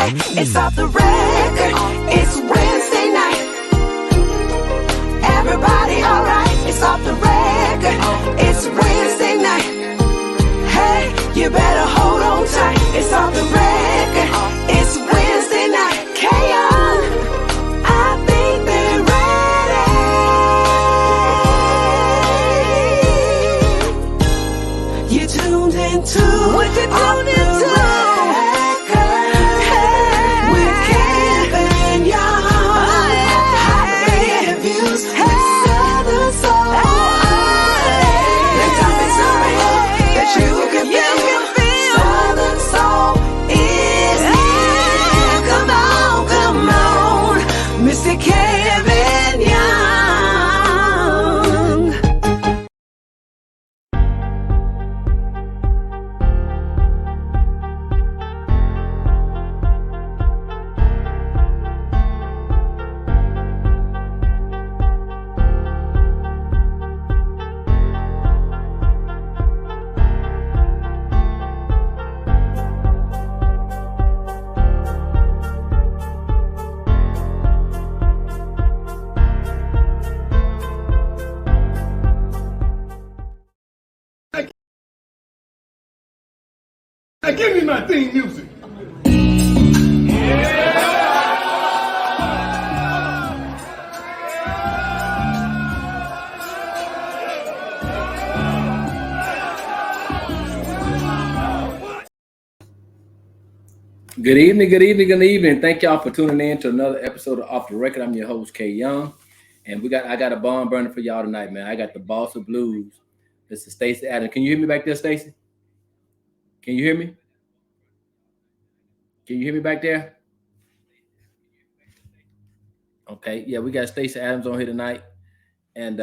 It's off the record. It's Wednesday night. Everybody alright? It's off the record. It's Wednesday night. Hey, you better hold on tight. It's off the record. It's Wednesday night. K-On, I think they're ready. You tuned into what you tuned into. Give me my theme music. Good evening, good evening, good evening. Thank y'all for tuning in to another episode of Off the Record. I'm your host, K Young, and I got a bomb burner for y'all tonight, man. I got the boss of blues. This is Staci Adams. Can you hear me back there, Staci? Can you hear me? Can you hear me back there? Okay, yeah, we got Staci Adams on here tonight, and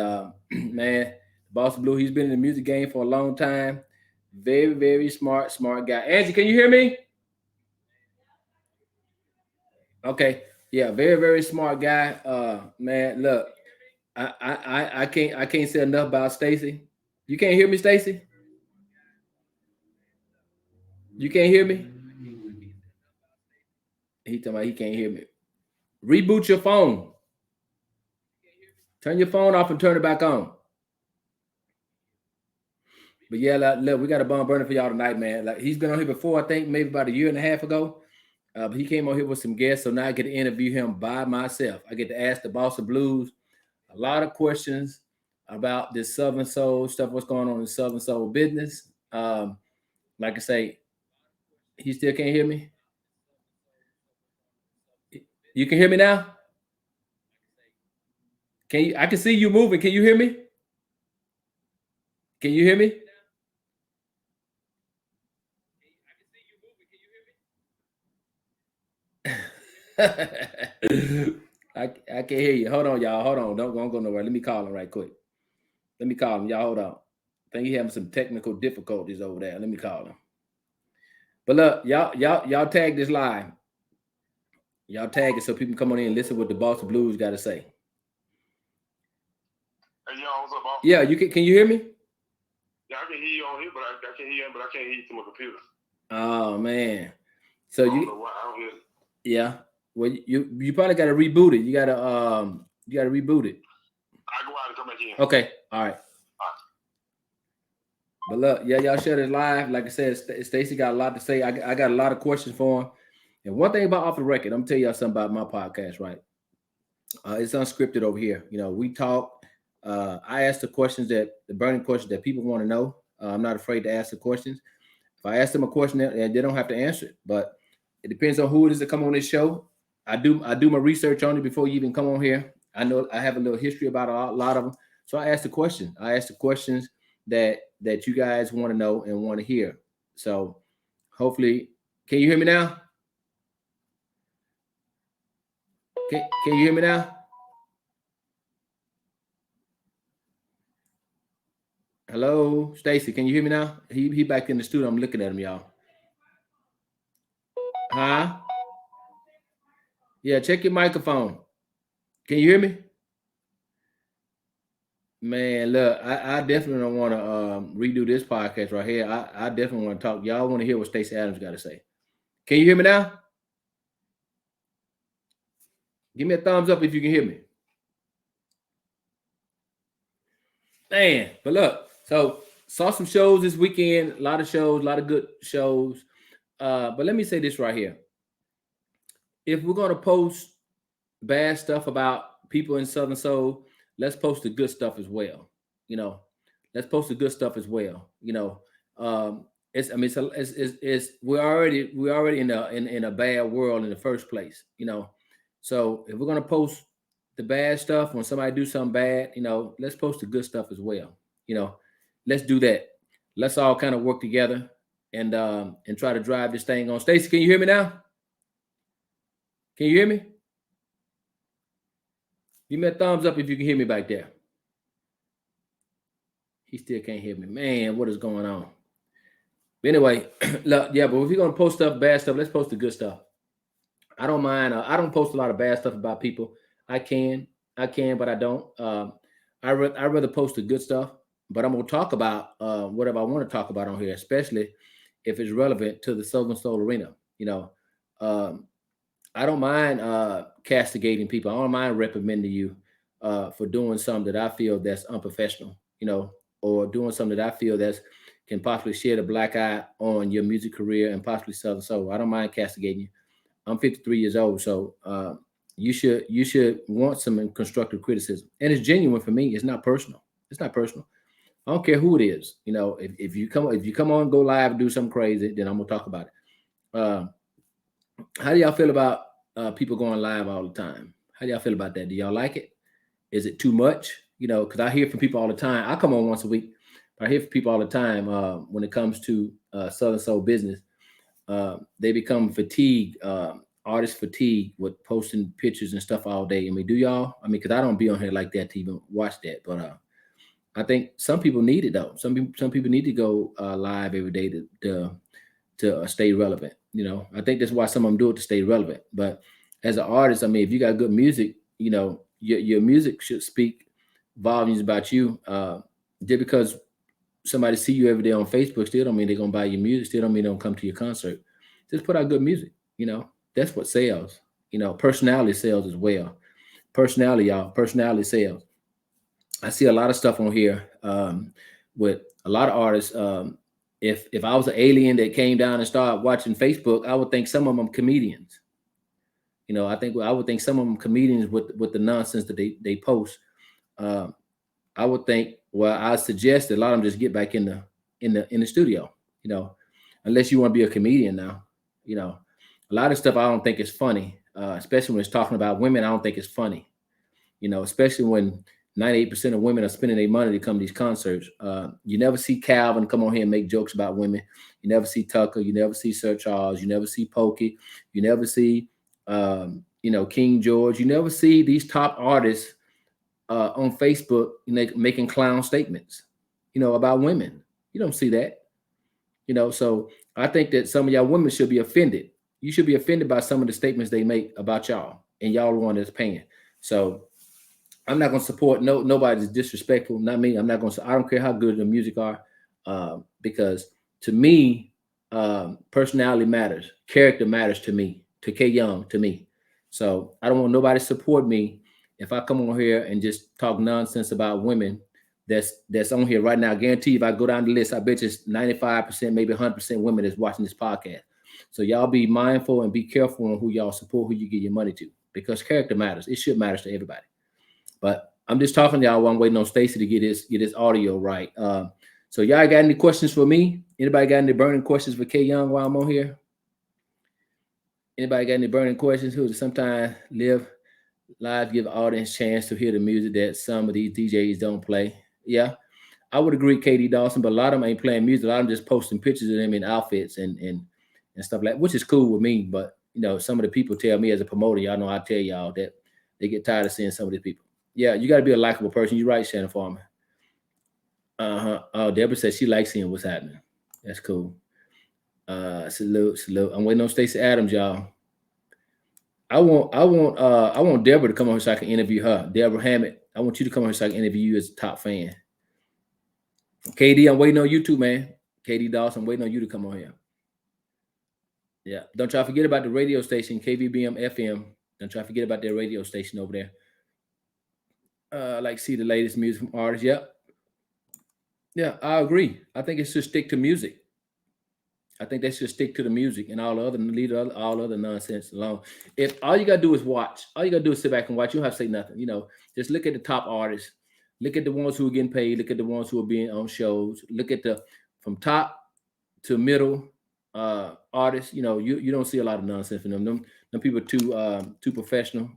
man, boss of blue. He's been in the music game for a long time. Very, very smart guy. Angie, can you hear me? Okay, yeah, very, very smart guy. Man, look, I can't say enough about Staci. You can't hear me, Staci? You can't hear me? He talking about he can't hear me. Reboot your phone. Turn your phone off and turn it back on. But yeah, look, we got a bomb burner for y'all tonight, man. Like he's been on here before, I think maybe about a year and a half ago. But he came on here with some guests, so now I get to interview him by myself. I get to ask the boss of blues a lot of questions about this Southern Soul stuff, what's going on in Southern Soul business. Like I say, he still can't hear me. You can hear me now? Can you? I can see you moving. Can you hear me? Can you hear me? I can't hear you. Hold on, y'all. Hold on. Don't go nowhere. Let me call him right quick. Let me call him. Y'all hold on. I think he having some technical difficulties over there. Let me call him. But look, y'all tag this live. Y'all tag it so people can come on in and listen what the boss of blues got to say. Hey, y'all, what's up, boss? Yeah, you can you hear me? Yeah, I can hear you on here, but I can't hear you, but I can't hear you through my computer. Oh man. So I don't know why, I don't hear it. Yeah. Well, you probably got to reboot it. You got to reboot it. I go out and come back in. Okay. All right. But look, yeah, y'all share this live. Like I said, Staci got a lot to say. I got a lot of questions for him. And one thing about Off the Record, I'm gonna tell y'all something about my podcast, right? It's unscripted over here. You know, we talk. I ask the burning questions that people want to know. I'm not afraid to ask the questions. If I ask them a question, they don't have to answer it. But it depends on who it is that come on this show. I do my research on it before you even come on here. I know I have a little history about a lot of them. So I ask the question. I ask the questions that you guys want to know and want to hear. So hopefully, can you hear me now? Can you hear me now? Hello, Staci, can you hear me now? He back in the studio. I'm looking at him, y'all. Huh? Yeah, check your microphone. Can you hear me? Man, look, I definitely don't want to redo this podcast right here. I definitely want to talk. Y'all want to hear what Staci Adams got to say. Can you hear me now? Give me a thumbs up if you can hear me. Man, but look, so saw some shows this weekend, a lot of shows, a lot of good shows. But let me say this right here. If we're gonna post bad stuff about people in Southern Soul, let's post the good stuff as well. You know, let's post the good stuff as well. It's I mean it's we're already in a bad world in the first place. So if we're gonna post the bad stuff when somebody do something bad, let's post the good stuff as well. You know, let's do that. Let's all kind of work together and try to drive this thing on. Stacy, can you hear me now? Can you hear me? Give me a thumbs up if you can hear me back there. He still can't hear me. Man, what is going on? But anyway, look, yeah, but if you're gonna post stuff, bad stuff, let's post the good stuff. I don't mind. I don't post a lot of bad stuff about people. I can, but I don't. I rather post the good stuff. But I'm gonna talk about whatever I want to talk about on here, especially if it's relevant to the Southern Soul Arena. Um, I don't mind castigating people. I don't mind reprimanding you for doing something that I feel that's unprofessional, or doing something that I feel that's can possibly shed a black eye on your music career and possibly Southern Soul. I don't mind castigating you. I'm 53 years old, so you should want some constructive criticism, and it's genuine for me. It's not personal. It's not personal. I don't care who it is. If you come on, go live and do something crazy, then I'm gonna talk about it. How do y'all feel about people going live all the time? How do y'all feel about that? Do y'all like it? Is it too much? Because I hear from people all the time. I come on once a week, but I hear from people all the time when it comes to Southern Soul business. They become fatigued, artist fatigue with posting pictures and stuff all day. I mean, do y'all? I mean, because I don't be on here like that to even watch that. But I think some people need it though. Some people need to go live every day to stay relevant. I think that's why some of them do it to stay relevant. But as an artist, I mean, if you got good music, your music should speak volumes about you. Just because somebody see you every day on Facebook still don't mean they're gonna buy your music. Still don't mean they're gonna come to your concert. Just put out good music. That's what sells. Personality sells as well. Personality, y'all. Personality sells. I see a lot of stuff on here with a lot of artists. If I was an alien that came down and started watching Facebook, I would think some of them comedians. I would think some of them comedians with the nonsense that they post. I would think. Well, I suggest that a lot of them just get back in the studio. Unless you want to be a comedian now. A lot of stuff I don't think is funny, especially when it's talking about women. I don't think it's funny. Especially when 98% of women are spending their money to come to these concerts. You never see Calvin come on here and make jokes about women. You never see Tucker. You never see Sir Charles. You never see Pokey. You never see, King George. You never see these top artists on Facebook making clown statements, about women. You don't see that. So I think that some of y'all women should be offended. You should be offended by some of the statements they make about y'all, and y'all the one that's paying. So I'm not going to support nobody's disrespectful. Not me. I'm not going to. I don't care how good the music are, because to me, personality matters. Character matters to me. To K Young, to me. So I don't want nobody to support me if I come on here and just talk nonsense about women. That's on here right now. I guarantee you, if I go down the list, I bet it's 95%, maybe 100% women that's watching this podcast. So y'all be mindful and be careful on who y'all support, who you give your money to, because character matters. It should matter to everybody. But I'm just talking to y'all while I'm waiting on Stacy to get his audio right. So y'all got any questions for me? Anybody got any burning questions for K Young while I'm on here? Anybody got any burning questions? Who sometimes live live, give the audience chance to hear the music that some of these DJs don't play? Yeah, I would agree, KD Dawson, but a lot of them ain't playing music. A lot of them just posting pictures of them in outfits and stuff like that, which is cool with me. But some of the people tell me as a promoter, y'all know I tell y'all that they get tired of seeing some of these people. Yeah, you got to be a likable person. You're right, Shannon Farmer. Oh, Deborah says she likes seeing what's happening. That's cool. Salute. I'm waiting on Stacey Adams, y'all. I want Deborah to come on here so I can interview her. Deborah Hammett, I want you to come on here so I can interview you as a top fan. KD, I'm waiting on you too, man. KD Dawson, I'm waiting on you to come on here. Yeah, don't y'all forget about the radio station, KVBM FM. Don't try to forget about their radio station over there. Like see the latest music from artists. Yep. Yeah, I agree. I think it should stick to music. I think they should stick to the music and all the other leave all other nonsense alone. If all you gotta do is watch, all you gotta do is sit back and watch. You don't have to say nothing. Just look at the top artists, look at the ones who are getting paid, look at the ones who are being on shows, look at the from top to middle artists. You don't see a lot of nonsense from them. Them people too professional.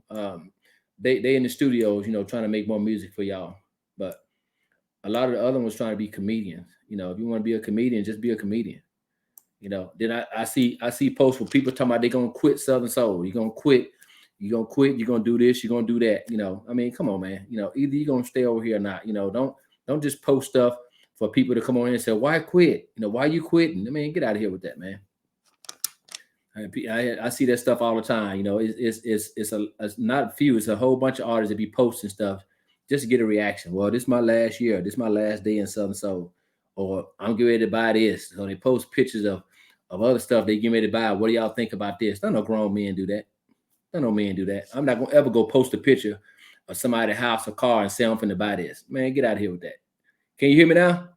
They in the studios, trying to make more music for y'all. But a lot of the other ones trying to be comedians. If you want to be a comedian, just be a comedian. Then I see posts where people talking about they gonna quit Southern Soul. You're gonna quit, you're gonna do this, you're gonna do that. I mean, come on, man. Either you're gonna stay over here or not. Don't just post stuff for people to come on in and say, why quit? Why you quitting? I mean, get out of here with that, man. I see that stuff all the time. It's not a few, it's a whole bunch of artists that be posting stuff just to get a reaction. Well, this is my last year, this is my last day in Southern Soul, or I'm getting ready to buy this. So they post pictures of other stuff they get ready to buy. What do y'all think about this? Don't no grown men do that. Don't no men do that. I'm not gonna ever go post a picture of somebody's house or car and say I'm finna buy this. Man, get out of here with that. Can you hear me now?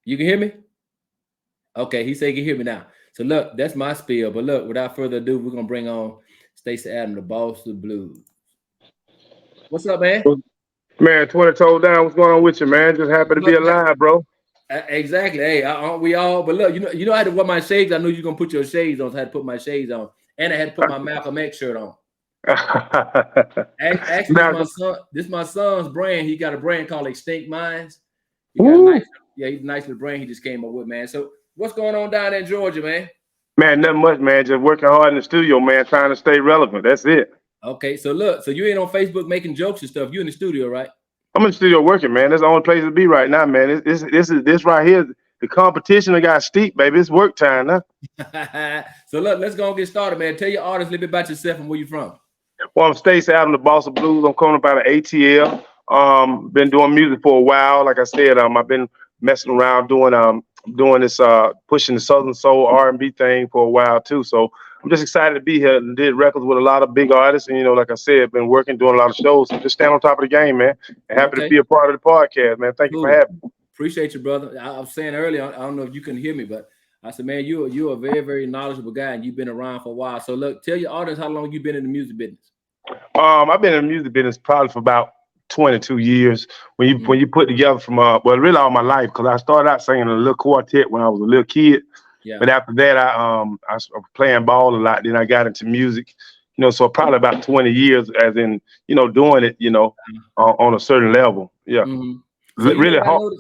You can hear me? Okay, he said he can hear me now. So look, that's my spiel. But look, without further ado, we're gonna bring on Staci Adams, the boss of the blues. What's up, man? Man, 20 told down. What's going on with you, man? Just happy to be alive, bro. Exactly. Hey, aren't we all? But look, I had to wear my shades. I knew you were gonna put your shades on, so I had to put my shades on, and I had to put my Malcolm X shirt on. Actually, this is my son's brand. He got a brand called Extinct Minds. He got he's a nice little brand he just came up with, man. So what's going on down there in Georgia, man? Man, nothing much, man. Just working hard in the studio, man, trying to stay relevant. That's it. Okay, so look, so you ain't on Facebook making jokes and stuff. You in the studio, right? I'm in the studio working, man. That's the only place to be right now, man. This right here, the competition got steep, baby. It's work time now. So look, let's go and get started, man. Tell your audience a little bit about yourself and where you from. Well, I'm Staci Adams, the boss of blues. I'm coming up out of ATL. Been doing music for a while. Like I said, I've been messing around doing this pushing the Southern Soul R&B thing for a while too. So I'm just excited to be here and did records with a lot of big artists. And like I said, been working, doing a lot of shows. So just stand on top of the game, man. And happy to be a part of the podcast, man. Thank you for having me. Appreciate you, brother. I was saying earlier, I don't know if you can hear me, but I said, man, you're a very, very knowledgeable guy, and you've been around for a while. So look, tell your audience how long you've been in the music business. I've been in the music business probably for about 22 years. When you put together from really all my life, because I started out singing in a little quartet when I was a little kid. Yeah. But after that, I was playing ball a lot. Then I got into music, so probably about 20 years, as in doing it, on a certain level. Yeah. Mm-hmm. So really hard.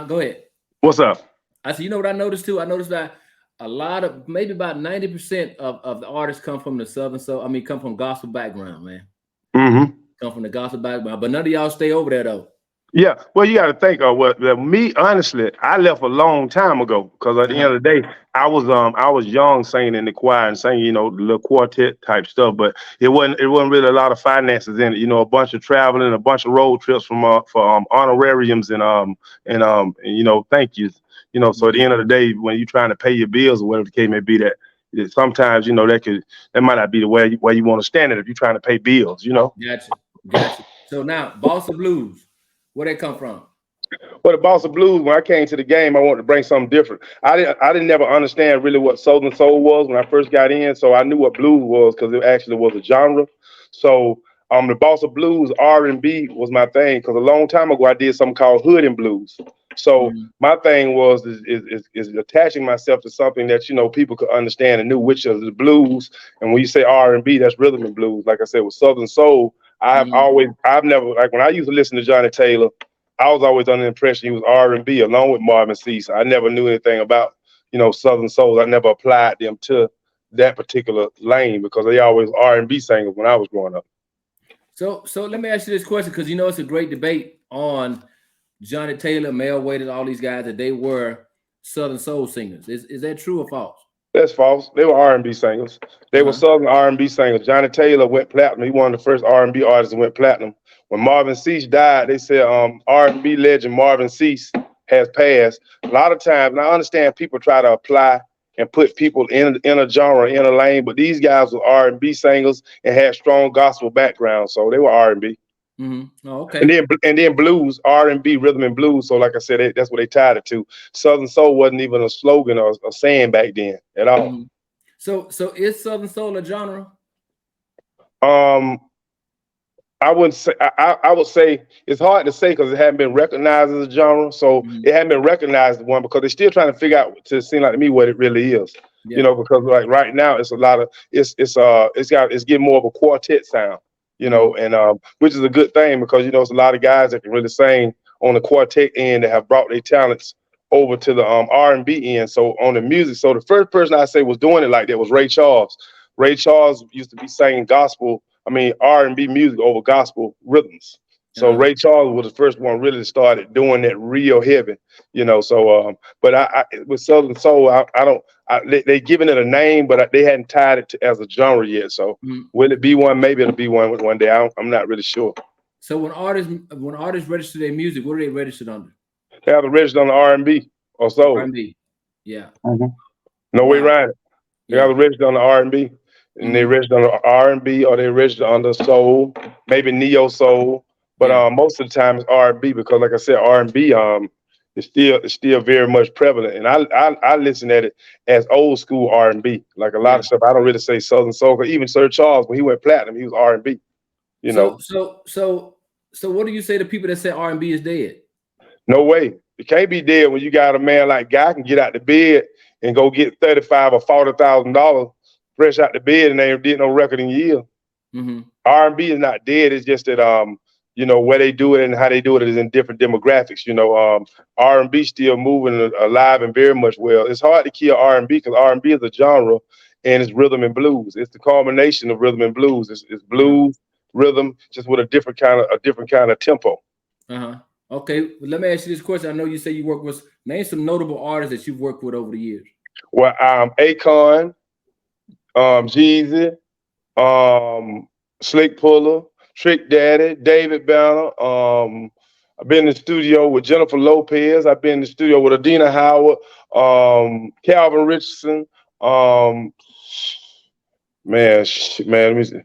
Go ahead. What's up? I said, what I noticed too? I noticed that a lot of, maybe about 90% of the artists come from the Southern Soul. I mean, come from gospel background, man. Mm-hmm. Come from the gospel background, but none of y'all stay over there though. Yeah, well, you got to think of me. Honestly, I left a long time ago because at the end of the day, I was young singing in the choir and singing, the little quartet type stuff. But it wasn't really a lot of finances in it. A bunch of traveling, a bunch of road trips for honorariums and thank yous. So at the end of the day, when you're trying to pay your bills or whatever the case may be, that sometimes that might not be the way you want to stand it if you're trying to pay bills. Gotcha. So now, Boss of Blues. Where they come from? Well, the Boss of Blues, when I came to the game, I wanted to bring something different. I didn't never understand really what Southern Soul was when I first got in, so I knew what blues was because it actually was a genre. So the Boss of Blues, R&B was my thing because a long time ago I did something called Hood and Blues. So my thing was is attaching myself to something that people could understand and knew which of the blues. And when you say R&B, that's rhythm and blues. Like I said, with Southern Soul, I've never, like when I used to listen to Johnny Taylor, I was always under the impression he was R&B along with Marvin Cease. I never knew anything about, Southern Soul. I never applied them to that particular lane because they always R&B singers when I was growing up. So let me ask you this question because it's a great debate on Johnny Taylor, Mel Wade, all these guys that they were Southern Soul singers. Is that true or false? That's false. They were R&B singers. They were Southern R&B singers. Johnny Taylor went platinum. He one of the first R&B artists that went platinum. When Marvin Cease died, they said R&B legend Marvin Cease has passed. A lot of times, and I understand people try to apply and put people in a genre, in a lane. But these guys were R&B singers and had strong gospel backgrounds, so they were R&B. Mm-hmm. Oh, okay. And then blues, R&B, rhythm and blues. So like I said, that's what they tied it to. Southern soul wasn't even a slogan or a saying back then at all. Mm-hmm. So is Southern soul a genre? Um, I wouldn't say. I would say it's hard to say because it hadn't been recognized as a genre. So Mm-hmm. it hadn't been recognized as one because they're still trying to figure out to seem like to me what it really is. Yeah. You know, because like right now it's a lot of it's getting more of a quartet sound. You know, and which is a good thing because you know it's a lot of guys that can really sing on the quartet end that have brought their talents over to the R&B end. So on the music, so the first person I say was doing it like that was Ray Charles. Ray Charles used to be singing gospel. I mean R&B music over gospel rhythms. So Ray Charles was the first one really started doing that real heavy, you know. So, but I with Southern Soul, they giving it a name, but they hadn't tied it to, as a genre yet. So, will it be one? Maybe it'll be one day. I'm not really sure. So when artists register their music, what are they registered under? They have it registered on the R&B or soul. R&B. Yeah. No way around it. They have it registered on the R&B, and they registered on the R&B, or they registered under soul, maybe neo soul. But most of the time it's R&B because, like I said, R&B is still very much prevalent, and I listen at it as old school R&B. Like a lot of stuff, I don't really say Southern soul. Cause even Sir Charles, when he went platinum, he was R&B. You know. So what do you say to people that say R&B is dead? No way. It can't be dead when you got a man like Guy can get out the bed and go get $35,000 or $40,000 fresh out the bed, and they ain't did no record in years. R&B is not dead. It's just that you know, where they do it and how they do it is in different demographics. You know, R&B still moving alive and very much well. It's hard to kill R&B because R&B is a genre and it's rhythm and blues. It's the combination of rhythm and blues. It's blues, rhythm, just with a different kind of tempo. Okay, well, let me ask you this question. I know you say you work with, name some notable artists that you've worked with over the years. Well, Akon, Jeezy, Slick Puller, Trick Daddy, David Banner. I've been in the studio with Jennifer Lopez. I've been in the studio with Adina Howard, Calvin Richardson. Man, let me see.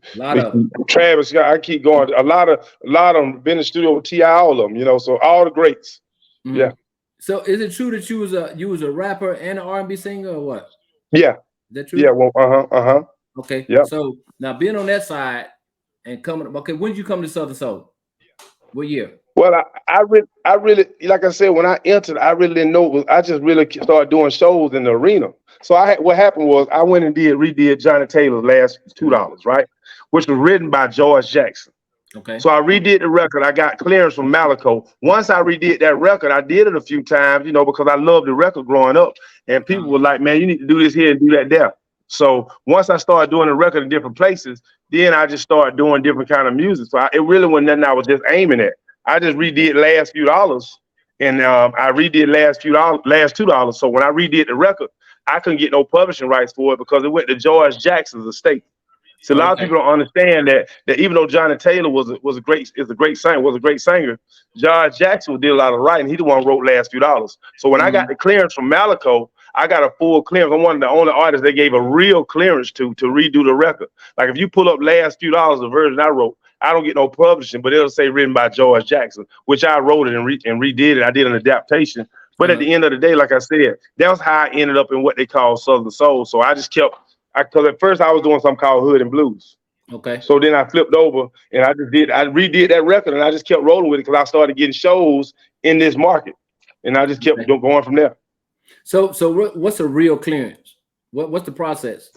Travis Scott. I keep going. A lot of them been in the studio with T.I., all of them. You know, so all the greats. Yeah. So is it true that you was a rapper and an R&B singer or what? Yeah. Is that true? Yeah. Well, Okay. Yeah. So now being on that side and coming. Okay, when did you come to Southern Soul? What year? Well, I really, like I said, when I entered, I really didn't know. I just really started doing shows in the arena. So what happened was I went and redid Johnny Taylor's Last $2, right? Which was written by George Jackson. Okay. So I redid the record. I got clearance from Malaco. Once I redid that record, I did it a few times, you know, because I loved the record growing up. And people were like, man, you need to do this here and do that there. So once I started doing the record in different places, then I just started doing different kind of music. So it really wasn't nothing I was just aiming at. I just redid Last Few Dollars, and I redid Last $2. So when I redid the record, I couldn't get no publishing rights for it because it went to George Jackson's estate. So a lot of people don't understand that even though Johnny Taylor was a great singer, George Jackson did a lot of writing. He the one who wrote Last Few Dollars. So when I got the clearance from Malaco, I got a full clearance. I'm one of the only artists they gave a real clearance to redo the record. Like if you pull up Last Few Dollars, the version I wrote, I don't get no publishing, but it'll say written by George Jackson, which I wrote it and redid it. I did an adaptation. But at the end of the day, like I said, that's how I ended up in what they call Southern Soul. So I just kept, because at first I was doing something called Hood and Blues. Okay. So then I flipped over and I redid that record and I just kept rolling with it because I started getting shows in this market. And I just kept going from there. So what's a real clearance? What's the process?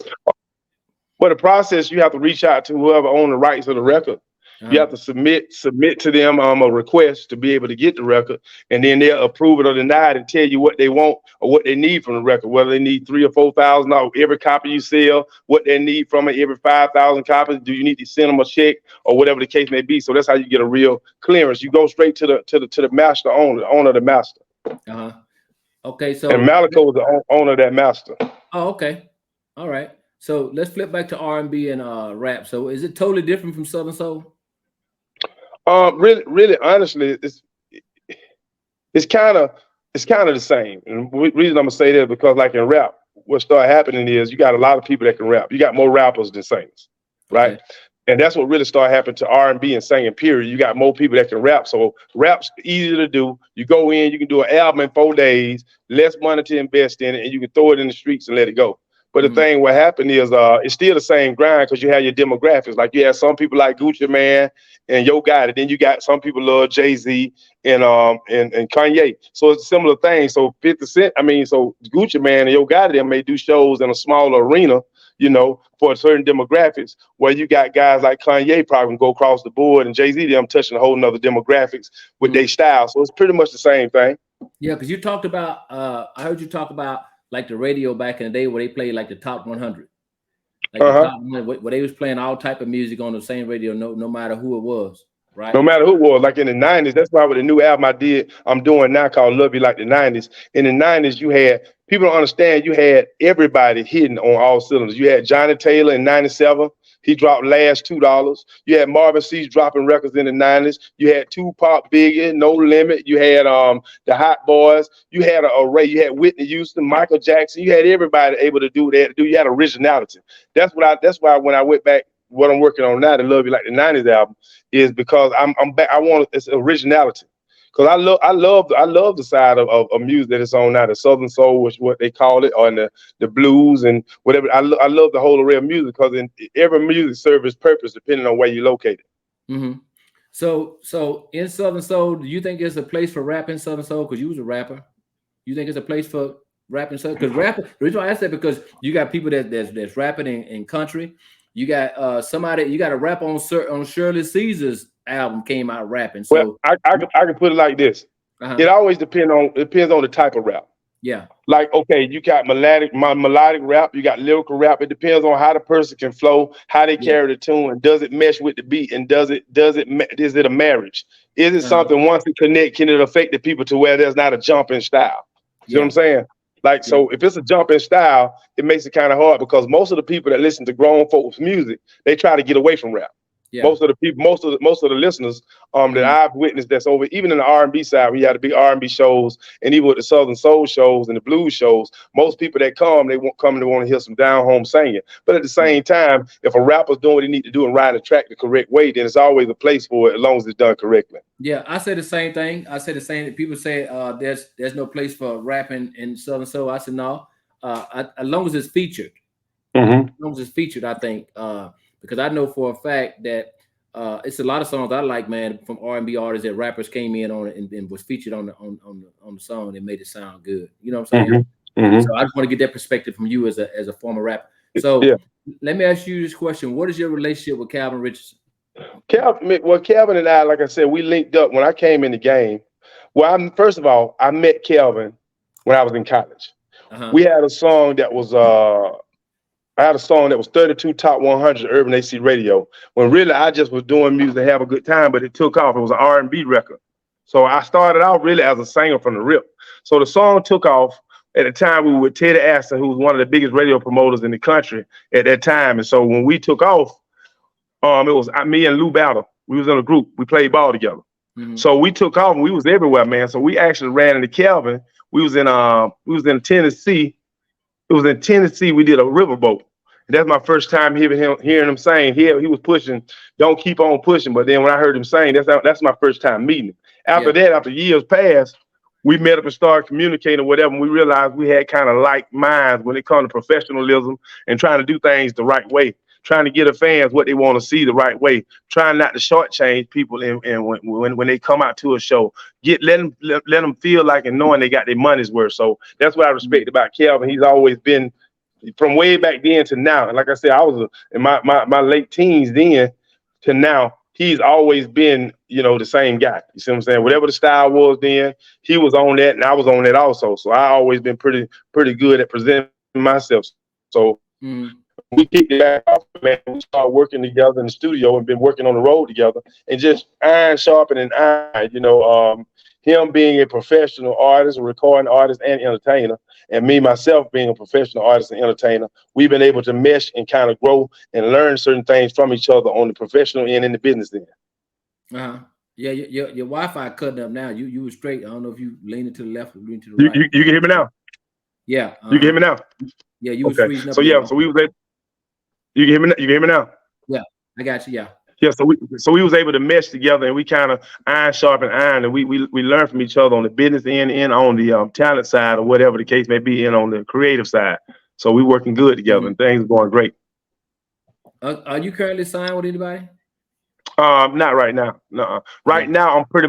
Well, the process, you have to reach out to whoever owns the rights of the record. You have to submit to them a request to be able to get the record, and then they'll approve it or deny it and tell you what they want or what they need from the record, whether they need $3,000 or $4,000 every copy you sell, what they need from it every 5,000 copies. Do you need to send them a check or whatever the case may be? So that's how you get a real clearance. You go straight to the master owner, the owner of the master. Okay, so and Malaco is the owner of that master. Oh, okay, all right. So let's flip back to R&B and rap. So is it totally different from Southern Soul? Really, honestly, it's kind of the same. And the reason I'm gonna say that is because, like in rap, what started happening is you got a lot of people that can rap. You got more rappers than singers, right? Okay. And that's what really started happening to R&B and singing, period. You got more people that can rap. So rap's easy to do. You go in, you can do an album in 4 days, less money to invest in it, and you can throw it in the streets and let it go. But the thing what happened is it's still the same grind because you have your demographics. Like you have some people like Gucci Man and Yo Gotti. Then you got some people love Jay-Z and Kanye. So it's a similar thing. So 50 Cent, so Gucci Man and Yo Gotti them may do shows in a smaller arena, for certain demographics, where you got guys like Kanye probably can go across the board and Jay-Z them touching a whole nother demographics with their style. So it's pretty much the same thing. Yeah, because you talked about I heard you talk about like the radio back in the day where they played like the top 100. Like the top 100, where they was playing all type of music on the same radio, no matter who it was, right? No matter who it was, like in the 90s, that's why with the new album I'm doing now called Love You Like the 90s. In the 90s, you had, people don't understand, you had everybody hitting on all cylinders. You had Johnny Taylor in 97. He dropped Last $2. You had Marvin Cease dropping records in the 90s. You had Tupac, Biggie, No Limit. You had the Hot Boys. You had an array. You had Whitney Houston, Michael Jackson. You had everybody able to do that. You had originality. That's why when I went back, what I'm working on now, to Love You Like the 90s album, is because I'm back. I want it's originality. Because I love the side of music that it's on now, the Southern Soul, which what they call it, or the blues and whatever. I love the whole array of music because in every music serves its purpose depending on where you're located. So in Southern Soul, do you think there's a place for rap in Southern Soul? Because you was a rapper. You think there's a place for rap in Southern? Because the reason why I said because you got people that's rapping in country. You got somebody. You got a rap on Shirley Caesar's album came out rapping. So well, I can put it like this. It always depends on the type of rap. Yeah. Like, okay, you got melodic rap, you got lyrical rap. It depends on how the person can flow, how they carry the tune, and does it mesh with the beat, and is it a marriage? Is it something once it connect, can it affect the people to where there's not a jump in style? You know what I'm saying? Like, so if it's a jump in style, it makes it kind of hard because most of the people that listen to grown folks' music, they try to get away from rap. Yeah. Most of the people, most of the listeners that I've witnessed that's over, even in the R&B side, we had the big R&B shows, and even with the Southern Soul shows and the blues shows, most people that come, they won't come to want to hear some down home singing. But at the same time, if a rapper's doing what he need to do and riding the track the correct way, then it's always a place for it as long as it's done correctly. Yeah, I say the same thing. I say the same. People say there's no place for rapping in Southern Soul. I said no. As long as it's featured. As long as it's featured, I think. Because I know for a fact that it's a lot of songs I like, man, from R&B artists that rappers came in on it and was featured on the song and made it sound good. You know what I'm saying? So I just want to get that perspective from you as a former rapper. So let me ask you this question: what is your relationship with Calvin Richardson? Calvin and I, like I said, we linked up when I came in the game. Well, first of all, I met Calvin when I was in college. We had a song that was I had a song that was 32 top 100 Urban AC Radio. When really I just was doing music to have a good time, but it took off. It was an R&B record. So I started out really as a singer from the rip. So the song took off. At the time, we were with Teddy Aston, who was one of the biggest radio promoters in the country at that time. And so when we took off, it was me and Lou Battle. We was in a group. We played ball together. So we took off and we was everywhere, man. So we actually ran into Calvin. We was in Tennessee. It was in Tennessee. We did a riverboat. And that's my first time hearing him saying, he was pushing, don't keep on pushing. But then when I heard him saying, that's my first time meeting him. After that, after years passed, we met up and started communicating or whatever. And we realized we had kind of like minds when it comes to professionalism and trying to do things the right way, trying to get the fans what they want to see the right way, trying not to shortchange people. And when they come out to a show, let them feel like and knowing they got their money's worth. So that's what I respect about Calvin. He's always been, from way back then to now. And like I said, I was in my late teens then to now. He's always been, the same guy. You see what I'm saying? Whatever the style was then, he was on that, and I was on that also. So I always been pretty good at presenting myself. So we kicked it back off, man. We started working together in the studio and been working on the road together, and just iron sharpening iron. Him being a professional artist, a recording artist, and entertainer, and me myself being a professional artist and entertainer, we've been able to mesh and kind of grow and learn certain things from each other on the professional end and the business end. Yeah, your Wi-Fi cutting up now. You were straight. I don't know if you leaning to the left or leaning to the right. You can hear me now. Yeah. You can hear me now. Yeah, you was Okay. freezing up So a little yeah, bit. so we was at, you can hear me. You can hear me now. Yeah, I got you. Yeah. Yeah, so we was able to mesh together, and we kind of iron sharpen iron, and we learn from each other on the business end and on the talent side, or whatever the case may be, and on the creative side. So we working good together, Mhm. and things are going great. Are you currently signed with anybody? Not right now. No, Yeah. right now I'm pretty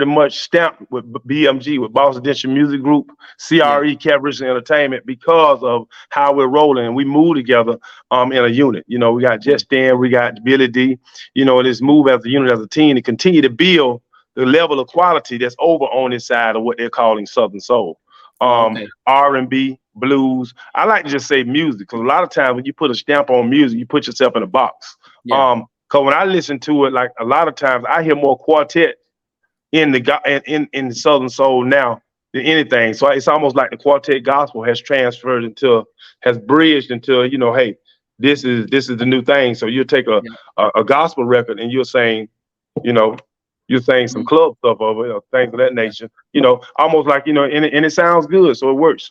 much stamped with BMG, with Boston Digital Music Group, Yeah. CRE Cabaret Entertainment, because of how we're rolling, and we move together in a unit. You know, we got Yeah. Just Dan, we got Billy D. You know, and this move as a unit, as a team, to continue to build the level of quality that's over on this side of what they're calling Southern Soul. Oh, okay. R&B, blues. I like to just say music, because a lot of times when you put a stamp on music, you put yourself in a box. Yeah. Cause when I listen to it, like a lot of times I hear more quartet in the in Southern Soul now than anything. So it's almost like the quartet gospel has transferred into, has bridged into, hey, this is the new thing. So you'll take Yeah. a gospel record, and you're saying, you know, you're saying some Mhm. club stuff over it, or things of that Yeah. nature. Almost like, and it sounds good, so it works.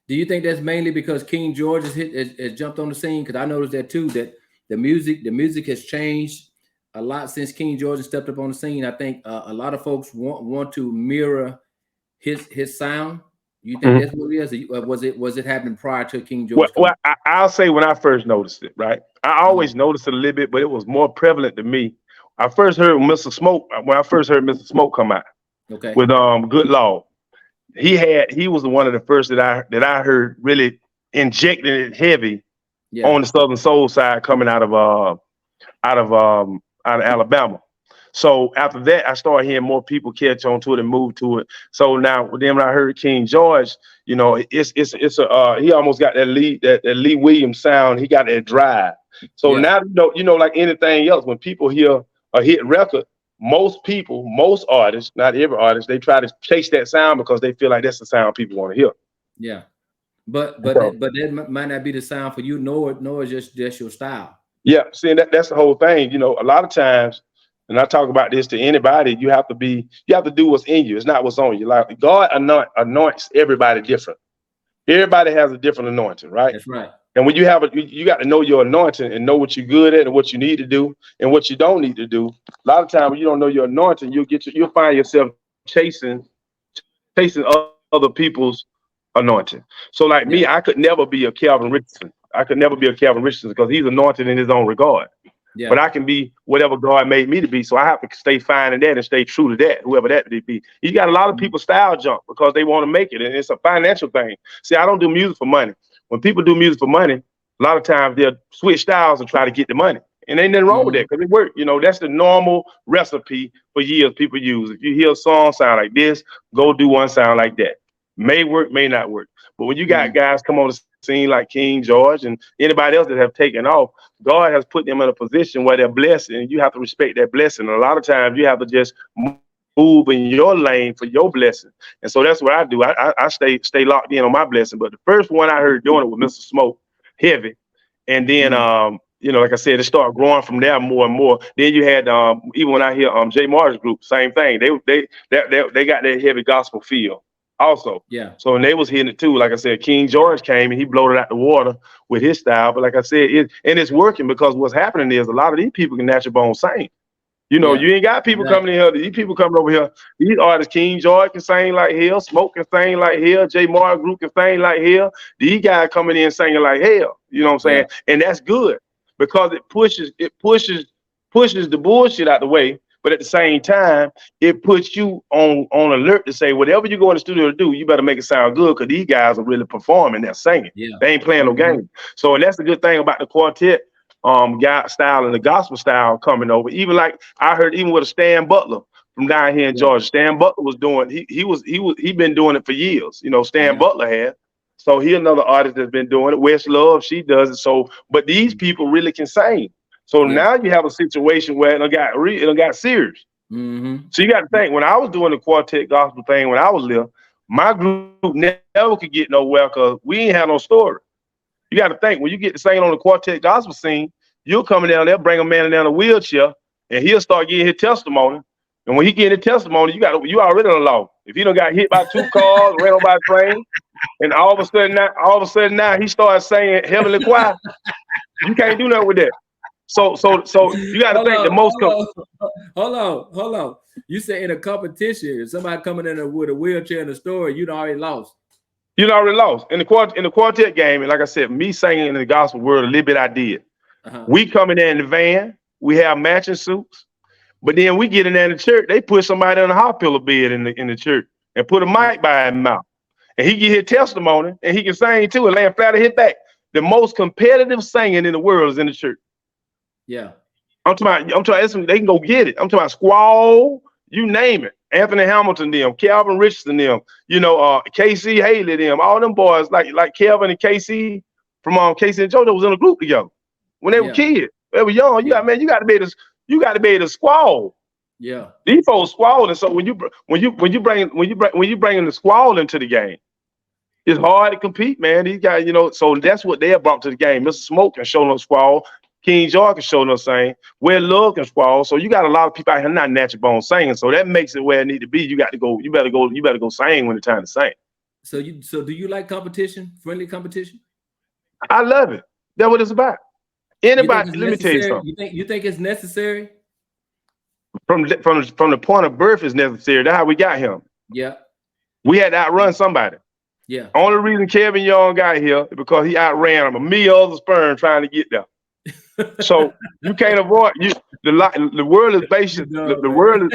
Do you think that's mainly because King George has jumped on the scene? Because I noticed that too. That the music has changed a lot since King George has stepped up on the scene. I think a lot of folks want to mirror his sound. You think Mhm. that's what it is? Or was it happening prior to King Well, George coming? well I'll say when I first noticed it, right? I Uh-huh. always noticed it a little bit, but it was more prevalent to me. I first heard Mr. Smoke when I first heard Mr. Smoke come out Okay. with Good Law. He was one of the first that I heard really injecting it heavy Yeah. on the Southern Soul side, coming out of Alabama. So after that, I started hearing more people catch on to it and move to it. So now, then when I heard King George, it's a he almost got that Lee Williams sound. He got that drive. So Yeah. now, like anything else, when people hear a hit record, most artists, not every artist, they try to chase that sound because they feel like that's the sound people want to hear. Yeah. But that might not be the sound for you, nor just your style. Yeah, see, that's the whole thing. A lot of times, and I talk about this to anybody, you have to do what's in you. It's not what's on you. Like God anoints everybody different. Everybody has a different anointing, right? That's right. And when you got to know your anointing and know what you're good at and what you need to do and what you don't need to do. A lot of times when you don't know your anointing, you'll find yourself chasing other people's anointing. So like me, I Yeah. could never be a Calvin Richardson. I could never be a Calvin Richardson because he's anointed in his own regard. But Yeah. I can be whatever God made me to be. So I have to stay fine in that and stay true to that, whoever that may be. You got a lot of Mhm. people style jump because they want to make it, and it's a financial thing. See, I don't do music for money. When people do music for money, a lot of times they'll switch styles and try to get the money. And ain't nothing wrong with that Mhm. because it works. That's the normal recipe for years people use. If you hear a song sound like this, go do one sound like that. May work, may not work. But when you got Mhm. guys come on the scene like King George and anybody else that have taken off, God has put them in a position where they're blessed, and you have to respect that blessing. And a lot of times you have to just move in your lane for your blessing. And so that's what I do. I stay locked in on my blessing. But the first one I heard doing it with Mr. Smoke, heavy. And then Mhm. like I said, it started growing from there more and more. Then you had even when I hear Jay Martin's group, same thing. They got that heavy gospel feel also. Yeah. So and they was hitting it too. Like I said, King George came and he blowed it out the water with his style. But like I said, it's working because what's happening is a lot of these people can natural bone sing. Yeah. You ain't got people Exactly. coming in here. These people coming over here. These artists, King George can sing like hell. Smoke can sing like hell. Jay Martin group can sing like hell. These guys coming in singing like hell. You know what I'm Yeah. saying? And that's good because it pushes the bullshit out the way. But at the same time, it puts you on alert to say whatever you go in the studio to do, you better make it sound good because these guys are really performing. They're singing. Yeah. They ain't playing no Mhm. games. So and that's the good thing about the quartet God style and the gospel style coming over. Even like I heard, even with a Stan Butler from down here in Yeah. Georgia, Stan Butler was doing. He been doing it for years. Stan Yeah. Butler had. So he another artist that's been doing it. West Love, she does it. So, but these people really can sing. So Yeah. now you have a situation where it got serious. Mhm. So you got to think when I was doing the quartet gospel thing when I was little, my group never could get nowhere because we ain't have no story. You got to think when you get to singing on the quartet gospel scene, you'll come in there, they'll bring a man in there in a wheelchair, and he'll start getting his testimony. And when he get his testimony, you already done lost. If he done got hit by two cars, ran over by a train, And all of a sudden now he starts saying heavenly choir. You can't do nothing with that. So you got to think the most. Hold on. You say in a competition, if somebody coming in with a wheelchair in the store, you'd already lost. You already lost in the quartet game. And like I said, me singing in the gospel world a little bit I did. We coming there in the van. We have matching suits. But then we get in there in the church. They put somebody on a hospital bed in the church and put a mic by his mouth. And he get his testimony and he can sing too and laying flat on his back. The most competitive singing in the world is in the church. Yeah. I'm talking about they can go get it. I'm talking about Squall, you name it. Anthony Hamilton, them, Calvin Richardson, them, KC Haley, them, all them boys like Calvin and KC from KC and JoJo was in a group together when they were kids. They were young. You got to be able to squall. Yeah. These folks squall, and so when you bring the squall into the game, it's hard to compete, man. These guys, so that's what they have brought to the game. Mr. Smoke can show no squall. King George can show no sing. Where Love can squall. So you got a lot of people out here not natural born singing. So that makes it where it need to be. You better go sing when it's time to sing. So do you like competition, friendly competition? I love it. That's what it's about. Anybody, let me tell you something. You think it's necessary? From the point of birth is necessary. That's how we got him. Yeah. We had to outrun somebody. Yeah. Only reason Kevin Young got here is because he outran him a million other sperm trying to get there. So you can't avoid the world is based. The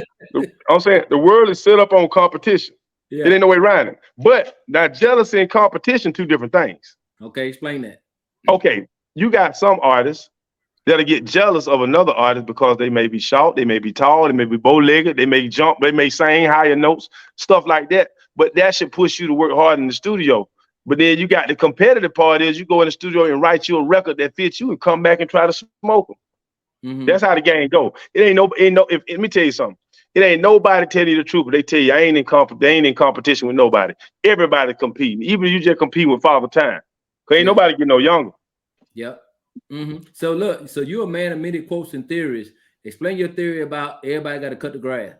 world is set up on competition. Yeah. It ain't no way around it. But now jealousy and competition, two different things. Okay, explain that. Okay, you got some artists that'll get jealous of another artist because they may be short, they may be tall, they may be bow-legged, they may jump, they may sing higher notes, stuff like that. But that should push you to work hard in the studio. But then you got the competitive part is you go in the studio and write you a record that fits you and come back and try to smoke them. Mm-hmm. That's how the game go. Let me tell you something. It ain't nobody tell you the truth, but they tell you they ain't in competition with nobody. Everybody competing. Even if you just compete with Father Time. Cause ain't nobody get no younger. Yep. Mm-hmm. So look, you're a man of many quotes and theories. Explain your theory about everybody got to cut the grass.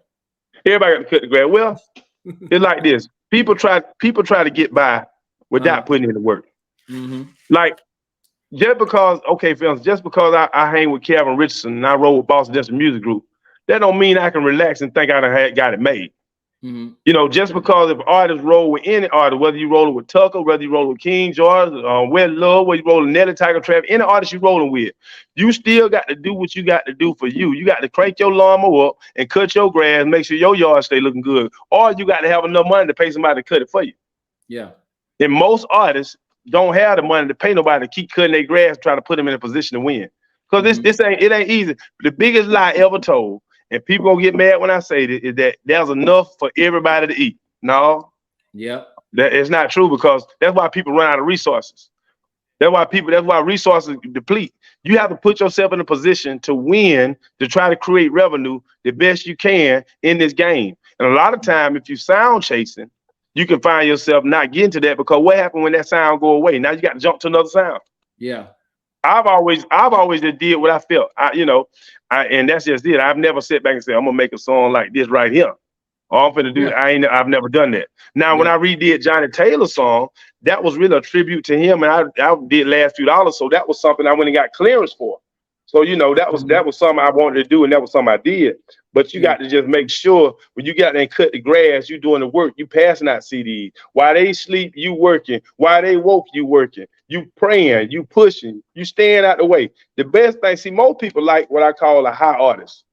Everybody got to cut the grass. Well, it's like this. People try to get by without putting in the work. Mm-hmm. Like just because I hang with Calvin Richardson and I roll with Boston Dance Music Group, that don't mean I can relax and think I done got it made. Mm-hmm. Just because if artists roll with any artist, whether you rolling with Tucker, whether you rolling with King George, Wet Love, whether you rolling Nelly, Tiger Trap, any artist you rolling with, you still got to do what you got to do for you. You got to crank your lawnmower up and cut your grass, make sure your yard stay looking good, or you got to have enough money to pay somebody to cut it for you. Yeah. And most artists don't have the money to pay nobody to keep cutting their grass, trying to put them in a position to win. Because it ain't easy. The biggest lie ever told, and people gonna get mad when I say this, is that there's enough for everybody to eat. No. Yeah. That it's not true, because that's why people run out of resources. That's why resources deplete. You have to put yourself in a position to win, to try to create revenue the best you can in this game. And a lot of time, if you sound chasing, you can find yourself not getting to that, because what happened when that sound go away? Now you got to jump to another sound. Yeah. I've always just did what I felt. And that's just it. I've never sat back and said, I'm gonna make a song like this right here. Or I'm finna do it. I've never done that. Now, when I redid Johnny Taylor's song, that was really a tribute to him. And I did Last Few Dollars. So that was something I went and got clearance for. So, that was something I wanted to do, and that was something I did. But you got to just make sure when you got there and cut the grass, you doing the work, you passing out CDs. While they sleep, you working. While they woke, you working. You praying, you pushing, you staying out the way. The best thing, see, most people like what I call a high artist.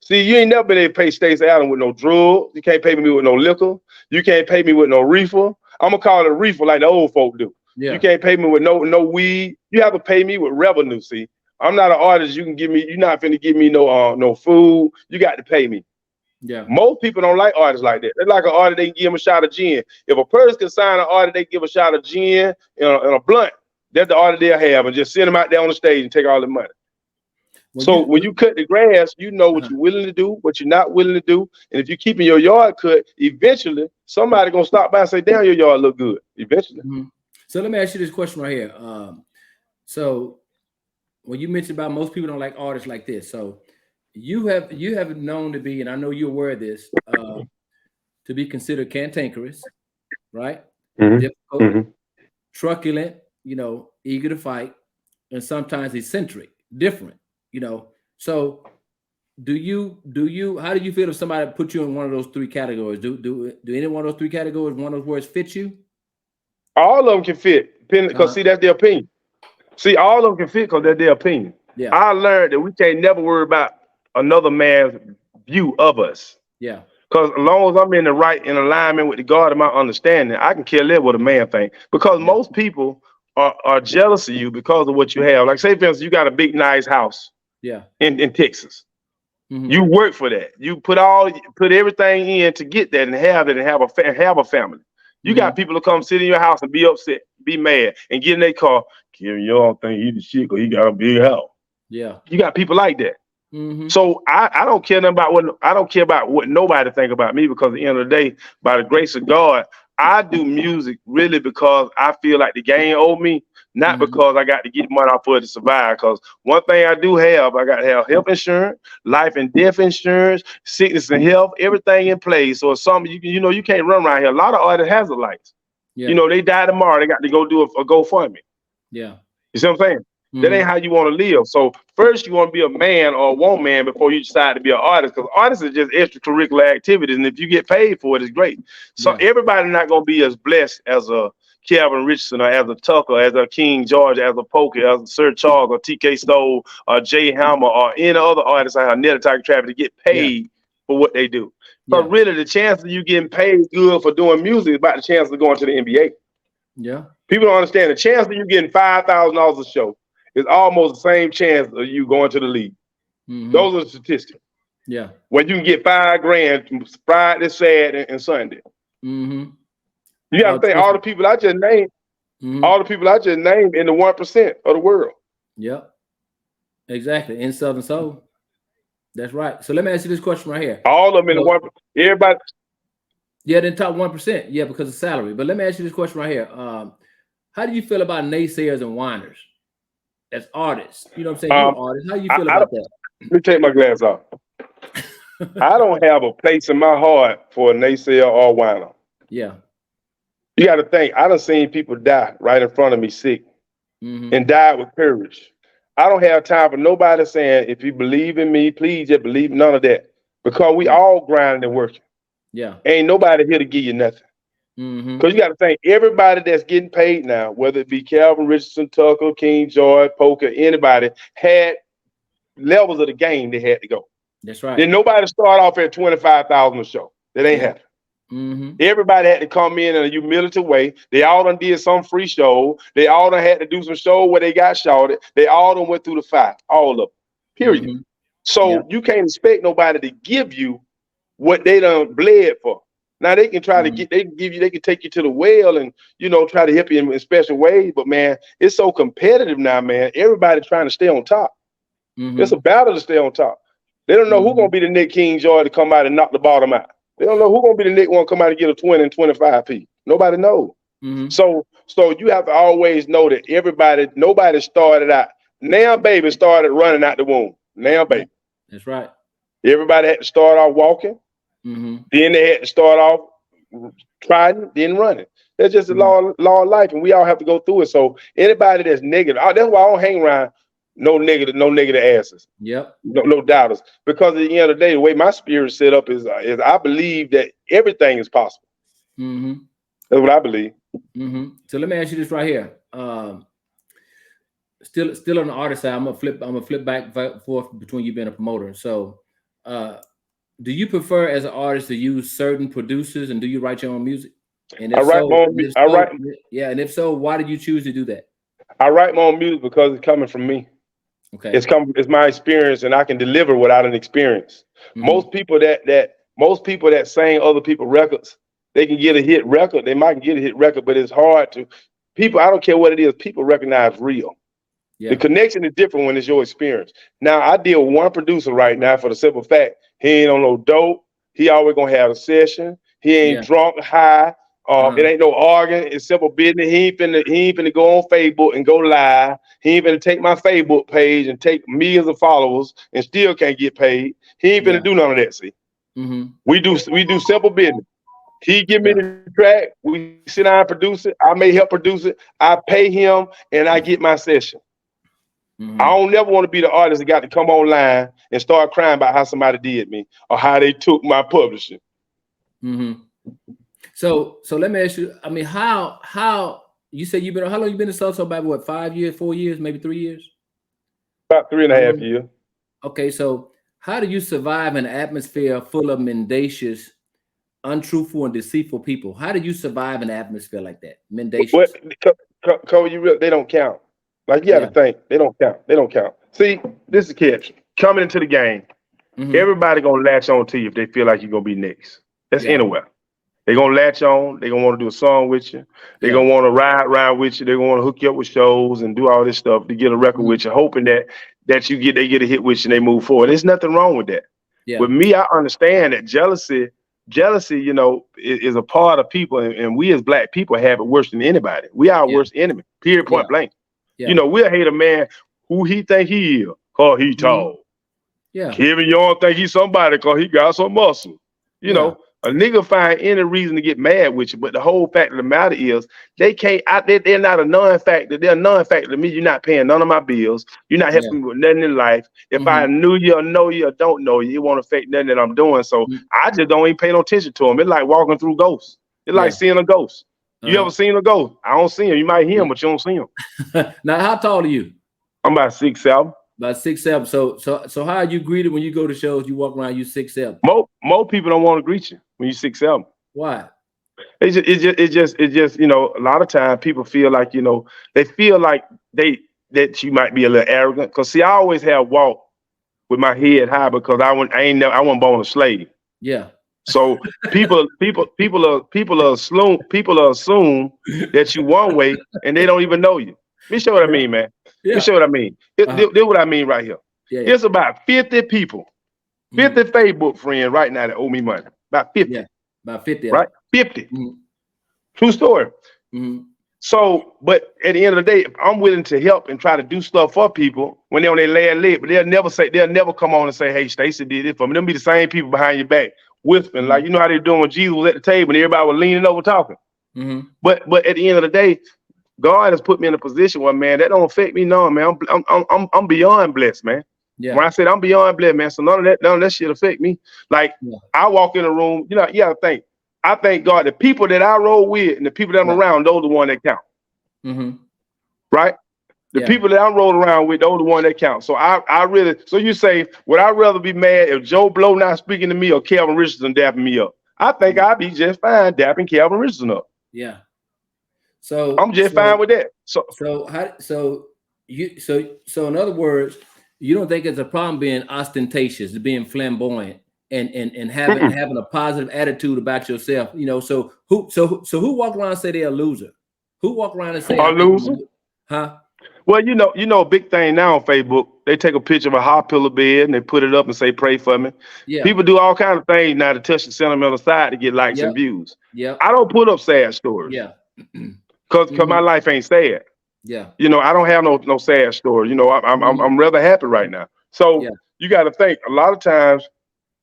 See, you ain't never been able to pay Staci Adams with no drugs. You can't pay me with no liquor. You can't pay me with no reefer. I'm gonna call it a reefer like the old folk do. Yeah. You can't pay me with no weed. You have to pay me with revenue. See, I'm not an artist. You're not finna give me no food. You got to pay me. Yeah. Most people don't like artists like that. They like an artist, they can give them a shot of gin. If a person can sign an artist, they give a shot of gin and a blunt. That's the artist they'll have, and just send them out there on the stage and take all the money. When you cut the grass, you know what you're willing to do, what you're not willing to do. And if you're keeping your yard cut, eventually somebody gonna stop by and say, damn, your yard look good. Eventually. Mm-hmm. So let me ask you this question right here. So when you mentioned about most people don't like artists like this, so you have known to be, and I know you're aware of this, to be considered cantankerous, right? difficult, Mm-hmm. truculent, eager to fight, and sometimes eccentric, different, So how do you feel if somebody put you in one of those three categories? Do any one of those three categories, one of those words fit you? All of them can fit, because Uh-huh. see, that's their opinion. See, all of them can fit because that's their opinion. Yeah, I learned that we can't never worry about another man's view of us. yeah, Because as long as I'm in alignment with the God of my understanding, I can care less what a man think. Because yeah, most people are jealous of you because of what you have. Like, say, for instance, you got a big, nice house yeah. in Texas. Mm-hmm. You work for that. You put everything in to get that and have it and have a family. You Mm-hmm. got people to come sit in your house and be upset, be mad, and get in their car. Kevin, you don't think he the shit because he got a big house. Yeah. You got people like that. Mm-hmm. So I don't care nothing about what nobody think about me, because at the end of the day, by the grace of God, I do music really because I feel like the game owe me, not Mm-hmm. because I got to get money off of it to survive. Because one thing I do have, I got to have health insurance, life and death insurance, sickness and health, everything in place. So if something you can't run around here. A lot of artists has a lights. Yeah. They die tomorrow. They got to go do a GoFundMe. Yeah. You see what I'm saying? That Mm-hmm. ain't how you want to live. So first you want to be a man or a woman before you decide to be an artist, because artists is just extracurricular activities, and if you get paid for it, it's great. So Yeah. everybody's not gonna be as blessed as a Calvin Richardson or as a Tucker, as a King George, as a Poker, as a Sir Charles or TK Stowe or Jay Hammer or any other artist out here, Nelly Tiger Travis, to get Yeah. paid for what they do. But Yeah. really, the chance of you getting paid good for doing music is about the chance of going to the NBA. Yeah. People don't understand the chance of you getting $5,000 a show is almost the same chance of you going to the league. Mm-hmm. Those are the statistics. Yeah. When you can get $5,000 Friday, Saturday, and Sunday. Mm-hmm. You got to think Trust all the me. people I just named, Mm-hmm. all the people I just named in the 1% of the world. Yep. Exactly. In Southern Soul. That's right. So let me ask you this question right here. All of them in the So, 1%. Everybody. yeah, then top 1%. Yeah, because of salary. But let me ask you this question right here. How do you feel about naysayers and whiners as artists? You know what I'm saying? You're an artist. How do you feel I about don't, let me take my glass off. I that? don't have a place in my heart for a naysayer or whiner. Yeah. You got to think, I done seen people die right in front of me sick Mm-hmm. and died with courage. I don't have time for nobody saying, if you believe in me, please just believe, none of that. Because we Yeah. all grinding and working. Yeah. Ain't nobody here to give you nothing. Mm-hmm. Because you got to think, everybody that's getting paid now, whether it be Calvin Richardson, Tucker, King George, Poker, anybody, had levels of the game they had to go. That's right. Then nobody start off at 25,000 a show. That ain't Yeah. happening. Mm-hmm. Everybody had to come in a humility way. They all done did some free show. They all done had to do some show where they got shouted. They all done went through the fire. All of them. Period. Mm-hmm. Yeah. So you can't expect nobody to give you what they done bled for. Now they can try to Mm-hmm. they can take you to the well and try to help you in special ways. But man, it's so competitive now, man. Everybody trying to stay on top. It's Mm-hmm. a battle to stay on top. They don't know who's Mm-hmm. gonna be the Nick King Joy to come out and knock the bottom out. They don't know who's gonna be the Nick one to come out and get a 20 and 25p. Nobody knows. Mm-hmm. So you have to always know that nobody started out. Now baby started running out the womb. Now Yeah. baby. That's right. Everybody had to start off walking. Mm-hmm. Then they had to start off trying, then running. That's just the Mm-hmm. law of life, and we all have to go through it. So anybody that's negative, that's why I don't hang around no negative asses. Yep. No doubters. Because at the end of the day, the way my spirit's set up is I believe that everything is possible. Mm-hmm. That's what I believe. Mm-hmm. So let me ask you this right here. Still on the artist side, I'm gonna flip back and forth between you being a promoter. So do you prefer as an artist to use certain producers, and do you write your own music? And I if write my so, own. and if so, why did you choose to do that? I write my own music because it's coming from me. Okay. It's my experience, and I can deliver without an experience. Mm-hmm. Most people that sing other people's records, they can get a hit record. They might get a hit record, but it's hard to people. I don't care what it is. People recognize real. Yeah. The connection is different when it's your experience. Now I deal with one producer right now for the simple fact he ain't on no dope. He always gonna have a session. He ain't drunk, high. It ain't no arguing. It's simple business. He ain't finna go on Facebook and go live. He ain't finna take my Facebook page and take millions of followers and still can't get paid. He ain't finna do none of that. See, Mm-hmm. we do simple business. He give me Yeah. the track. We sit down and produce it. I may help produce it. I pay him, and I get my session. I Mm-hmm. don't never want to be the artist that got to come online and start crying about how somebody did me or how they took my publishing. Mm-hmm. So let me ask you. I mean, how you say you've been? How long you been in South about what 5 years, 4 years, maybe 3 years? About three and a How half long? years. Okay, so how do you survive an atmosphere full of mendacious, untruthful, and deceitful people? How do you survive an atmosphere like that? What? Mendacious. Cole, they don't count. Like you got to Yeah. think, they don't count. They don't count. See, this is catch. Coming into the game, Mm-hmm. everybody gonna latch on to you if they feel like you're gonna be next. That's Yeah. anywhere. They gonna latch on. They gonna want to do a song with you. They Yeah. gonna want to ride with you. They gonna want to hook you up with shows and do all this stuff to get a record Mm-hmm. with you, hoping that they get a hit with you and they move forward. There's nothing wrong with that. Yeah. With me, I understand that jealousy, is a part of people, and we as black people have it worse than anybody. We are our Yeah. worst enemy. Period. Yeah. Point blank. Yeah. We'll hate a man who he think he is, cause he Mm-hmm. tall. Yeah. Kevin Young think he's somebody cause he got some muscle. You Yeah. know, a nigga find any reason to get mad with you, but the whole fact of the matter is they can't. They're not a non-factor. They're a non-factor to me. You're not paying none of my bills. You're not Yeah. helping me with nothing in life. If Mm-hmm. I knew you or know you or don't know you, it won't affect nothing that I'm doing. So Mm-hmm. I just don't even pay no attention to them. It's like walking through ghosts. It's like Yeah. seeing a ghost. You ever Uh-huh. seen a ghost? I don't see him. You might hear him, Yeah. but you don't see him. Now, how tall are you? I'm about 6'7". About 6'7". So how are you greeted when you go to shows? You walk around, you 6'7". More people don't want to greet you when you're 6'7". Why? It's just a lot of times people feel like they feel like that you might be a little arrogant. Cause see, I always have walked with my head high because I wasn't born a slave. Yeah. So people assume that you one way and they don't even know you. Let me show what I Yeah. mean, man. Let me Yeah. show what I mean. This Uh-huh. what I mean right here. Yeah. Yeah. It's about 50 people, Mm-hmm. 50 Facebook friends right now that owe me money. About 50, Yeah. About 50 of right? them. 50. Mm-hmm. True story. Mm-hmm. So, but at the end of the day, if I'm willing to help and try to do stuff for people when they're on their last leg, but they'll never come on and say, "Hey, Staci did it for me." They'll be the same people behind your back, whispering, like how they doing when Jesus was at the table and everybody was leaning over talking. Mm-hmm. But at the end of the day, God has put me in a position where, man, that don't affect me. No, man, I'm beyond blessed, man. Yeah. When I said I'm beyond blessed, man, so none of that shit affect me. Like Yeah. I walk in a room, you gotta think. I thank God the people that I roll with and the people that I'm Yeah. around, those are the ones that count. Mm-hmm. Right? The Yeah. people that I'm rolling around with, those are the ones that count. So I really, so you say, would I rather be mad if Joe Blow not speaking to me or Calvin Richardson dapping me up? I think I'd be just fine dapping Calvin Richardson up. Yeah. So I'm just fine with that. So in other words, you don't think it's a problem being ostentatious, being flamboyant, and having a positive attitude about yourself. So who walk around and say they're a loser? Who walk around and say A loser? Huh? Well, a big thing now on Facebook, they take a picture of a hot pillow bed and they put it up and say, "Pray for me." Yeah. People do all kinds of things now to touch the sentimental side to get likes Yep. and views. Yeah. I don't put up sad stories. Yeah. Cause my life ain't sad. Yeah. I don't have no sad story. I'm rather happy right now. So Yeah. you got to think a lot of times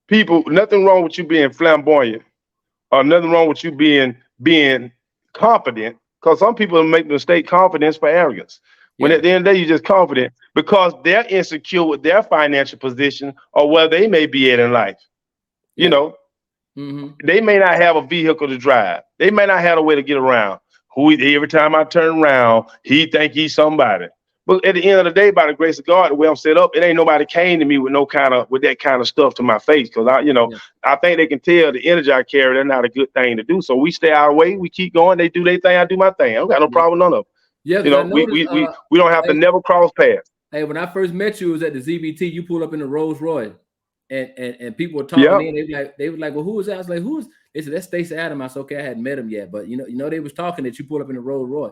people, nothing wrong with you being flamboyant or nothing wrong with you being confident. Cause some people make the mistake confidence for arrogance. When Yeah. at the end of the day, you're just confident because they're insecure with their financial position or where they may be at in life. Yeah. Mm-hmm. They may not have a vehicle to drive. They may not have a way to get around. Every time I turn around, he think he's somebody. But at the end of the day, by the grace of God, the way I'm set up, it ain't nobody came to me with that kind of stuff to my face. Cause I think they can tell the energy I carry, they're not a good thing to do. So we stay our way, we keep going, they do their thing, I do my thing. I don't got no problem with none of them. Yeah, I We noticed, don't have to never cross paths. Hey, when I first met you, it was at the ZBT. You pulled up in the Rolls Royce, and people were talking. Yep. They were like, "Well, who is that?" I was like, "Who is?" They said, "That's Staci Adams." I said, "Okay, I hadn't met him yet, but they was talking that you pulled up in the Rolls Royce."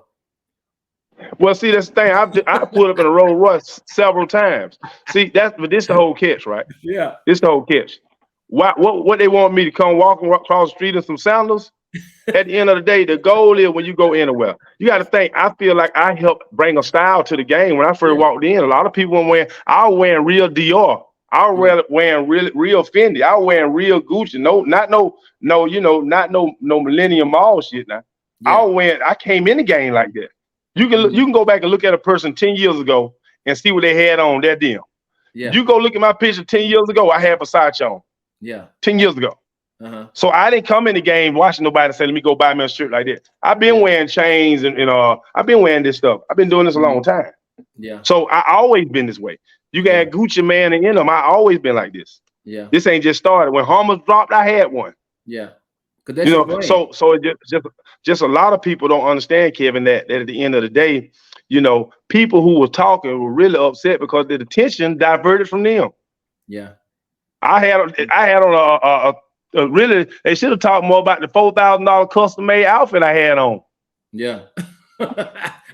Well, see, that's the thing. I pulled up in a Rolls Royce several times. See, but this the whole catch, right? Yeah. This the whole catch. What they want me to come walking across the street in some sandals? At the end of the day, the goal is when you go anywhere, you got to think. I feel like I helped bring a style to the game. When I first walked in, a lot of people were wearing. I was wearing real Dior. I was wearing real Fendi. I was wearing real Gucci. No Millennium Mall shit now. Yeah. I came in the game like that. You can go back and look at a person 10 years ago and see what they had on that deal. Yeah. You go look at my picture 10 years ago, I had Versace on. Yeah. 10 years ago. So I didn't come in the game watching nobody say, let me go buy me a shirt like that. I've been wearing chains and I've been wearing this stuff. I've been doing this a long time. Yeah. So I always been this way. You can have Gucci Man and them. I always been like this. Yeah. This ain't just started. When Hummers dropped, I had one. Yeah. So it just a lot of people don't understand, Kevin, that at the end of the day, people who were talking were really upset because the attention diverted from them. Yeah. I had on a really, they should have talked more about the $4,000 custom made outfit I had on. Yeah. They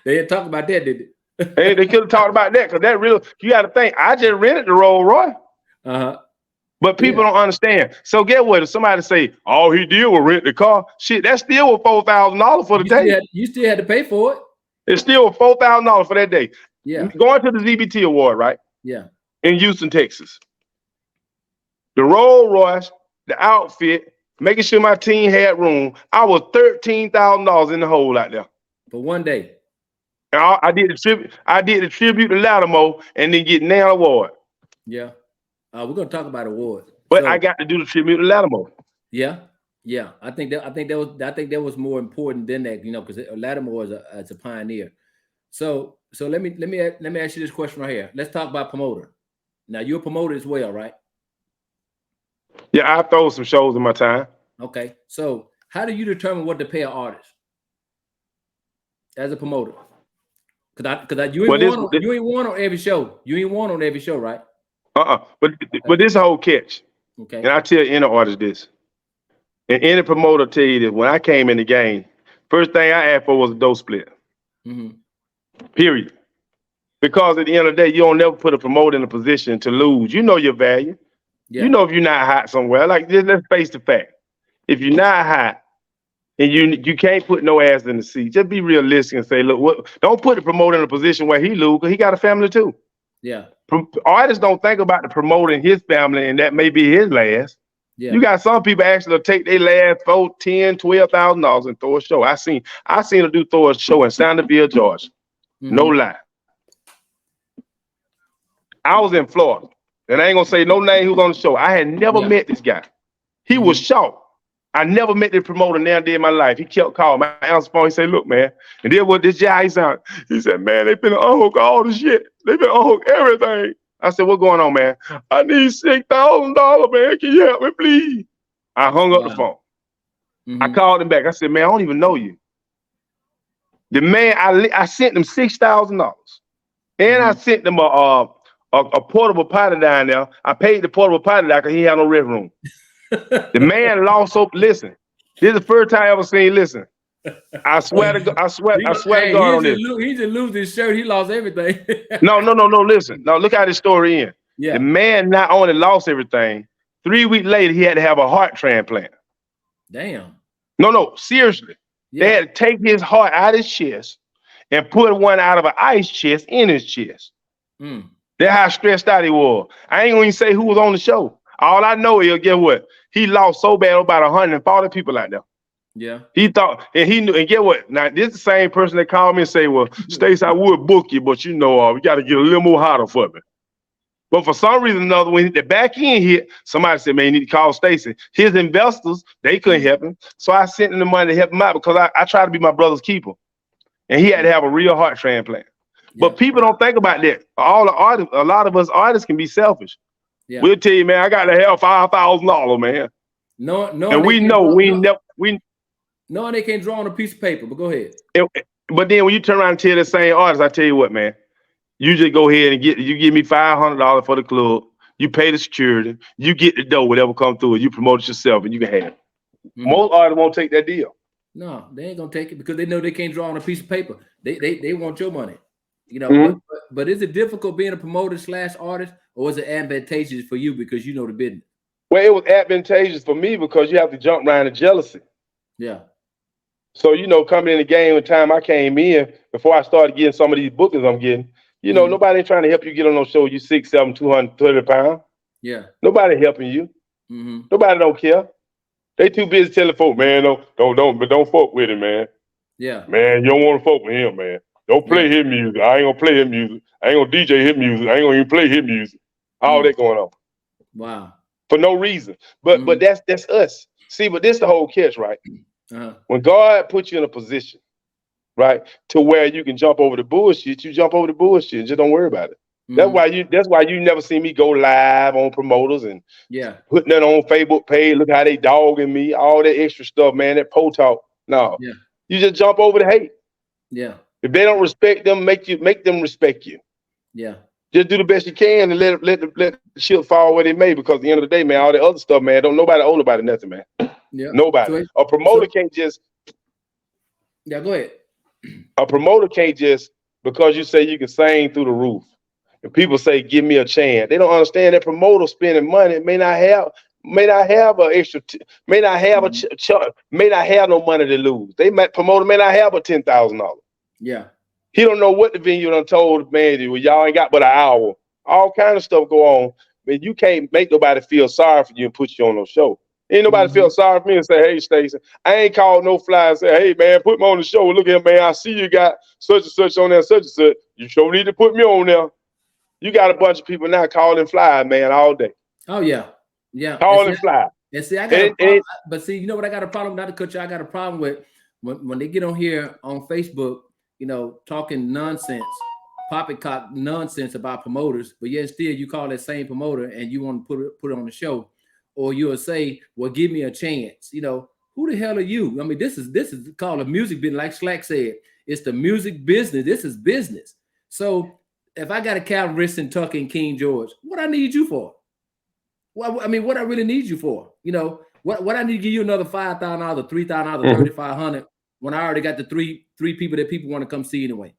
didn't talk about that, did they could have talked about that because that really, you got to think, I just rented the Rolls Royce. But people don't understand. So get what? If somebody say, all he did was rent the car, shit, that still was $4,000 for the day. You still had to pay for it. It's still $4,000 for that day. Yeah. Going to the ZBT award, right? Yeah. In Houston, Texas. The Rolls Royce, the outfit, making sure my team had room. I was $13,000 in the hole out there. For one day. And I did the tribute to Lattimore and then get nail award. Yeah. We're gonna talk about awards. But I got to do the tribute to Lattimore. Yeah. Yeah. I think that was more important than that, because Lattimore is a pioneer. So let me ask you this question right here. Let's talk about promoter. Now you're a promoter as well, right? Yeah, I throw some shows in my time. Okay. So how do you determine what to pay an artist as a promoter? Because you ain't won on every show. You ain't won on every show, right? But this whole catch. Okay. And I tell any artist this. And any promoter tell you this. When I came in the game, first thing I asked for was a dough split. Period. Because at the end of the day, you don't never put a promoter in a position to lose. You know your value. Yeah. You know if you're not hot somewhere. Like, let's face the fact. If you're not hot and you can't put no ass in the seat, just be realistic and say, look, don't put the promoter in a position where he lose, because he got a family too. Yeah. Artists don't think about the promoter and his family, and that may be his last. Yeah. You got some people actually take their last $10,000, $12,000 and throw a show. I seen her throw a show in Sanderville, Georgia. No lie. I was in Florida, and I ain't gonna say no name who's on the show. I had never met this guy. He was shocked. I never met the promoter now day in my life. He kept calling my answer phone. He said, look, man. And then what this guy sound? He said, man, they been unhook all the shit. They been unhook everything. I said, what going on, man? I need $6,000, man. Can you help me, please? I hung up the phone. I called him back. I said, man, I don't even know you. The man, I sent him $6,000. And I sent them a portable potty down there. I paid the portable potty down because he had no red room. The man lost hope. Listen, this is the first time I ever seen. Listen, I swear to God on this. He just lose his shirt. He lost everything. No. Listen, no. Look how this story ends. Yeah. The man not only lost everything. 3 weeks later, he had to have a heart transplant. Damn. No. Seriously, they had to take his heart out of his chest and put one out of an ice chest in his chest. That's how stressed out he was. I ain't gonna even say who was on the show. All I know is, guess what? He lost so bad, about 140 people out there. Yeah. He thought, and he knew, and get what? Now, this is the same person that called me and say, well, Staci, I would book you, but we got to get a little more hotter for me. But for some reason or another, when the back end hit, somebody said, man, you need to call Staci. His investors, they couldn't help him. So I sent him the money to help him out because I try to be my brother's keeper. And he had to have a real heart transplant. Yeah. But people don't think about that. A lot of us artists can be selfish. Yeah. We'll tell you, man, I got to have $5,000, man. No, and we know No, they can't draw on a piece of paper, but go ahead. But then when you turn around and tell the same artist, I tell you what, man, you just go ahead and you give me $500 for the club, you pay the security, you get the dough, whatever come through it, you promote it yourself and you can have it. Most artists won't take that deal. No, they ain't gonna take it because they know they can't draw on a piece of paper. They want your money. But is it difficult being a promoter / artist, or is it advantageous for you because you know the business? Well, it was advantageous for me because you have to jump around the jealousy. Yeah. So, coming in the game the time I came in, before I started getting some of these bookings I'm getting, nobody ain't trying to help you get on no show. You 6'7", 230 pounds. Yeah. Nobody helping you. Mm-hmm. Nobody don't care. They too busy telling folk, man, don't fuck with him, man. Yeah. Man, you don't want to fuck with him, man. Don't Yeah. play his music. I ain't gonna play his music. I ain't gonna DJ his music. I ain't gonna even play his music. All Mm. that going on Wow. for no reason. But Mm-hmm. that's us. See, but this the whole catch, right? Uh-huh. When God puts you in a position, right, to where you can jump over the bullshit, you jump over the bullshit. Just don't worry about it. That's Mm-hmm. why you never see me go live on promoters and Yeah. putting that on Facebook page. Look how they dogging me, all that extra stuff, man. That po talk. No, Yeah. you just jump over the hate. Yeah. If they don't respect them, make them respect you. Yeah. Just do the best you can and let the shit fall where they may. Because at the end of the day, man, all that other stuff, man, don't nobody owe nobody nothing, man. Yeah. Nobody. A promoter So can't just yeah, go ahead. a promoter can't just because you say you can sing through the roof and people say give me a chance. They don't understand that promoter spending money may not have an extra may not have Mhm. may not have no money to lose. Promoter may not have a $10,000. Yeah. He don't know what the venue done told man, well, y'all ain't got but an hour. All kind of stuff go on. Man, you can't make nobody feel sorry for you and put you on no show. Ain't nobody Mm-hmm. feel sorry for me and say, hey, Staci, I ain't called no fly and say, hey, man, put me on the show. Look here, man, I see you got such and such on there, such and such. You sure need to put me on there. You got a bunch of people now calling fly, man, all day. Oh yeah. Yeah. Calling fly. And see, I got a And, problem. But see, you know what I got a problem? Not to cut you, I got a problem with when they get on here on Facebook, talking nonsense, poppycock nonsense about promoters, but yet still you call that same promoter and you want to put it on the show, or you'll say, well, give me a chance. Who the hell are you? I mean, this is called a music business, like Slack said. It's the music business. This is business. So if I got a Calvin Riston, Tucker, and King George, what I need you for? Well, I mean, what I really need you for? What I need to give you another $5,000, $3,000, Mhm. 3,500 when I already got the three people that people want to come see anyway.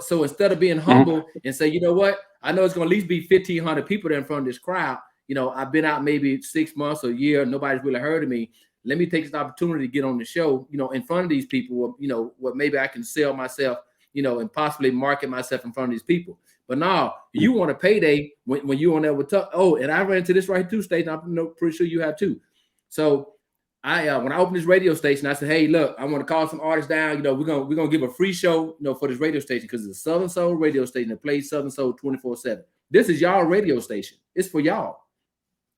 So instead of being Mhm. humble and say, you know what, I know it's going to at least be 1,500 people there in front of this crowd. I've been out maybe 6 months or a year, nobody's really heard of me. Let me take this opportunity to get on the show, in front of these people, what maybe I can sell myself, and possibly market myself in front of these people. But now you want a payday when you on there with Tuck. Oh, and I ran into this right too, State. I'm pretty sure you have too. So when I opened this radio station, I said, hey, look, I want to call some artists down. We're gonna give a free show, for this radio station because it's a Southern Soul radio station that plays Southern Soul 24/7. This is y'all radio station. It's for y'all.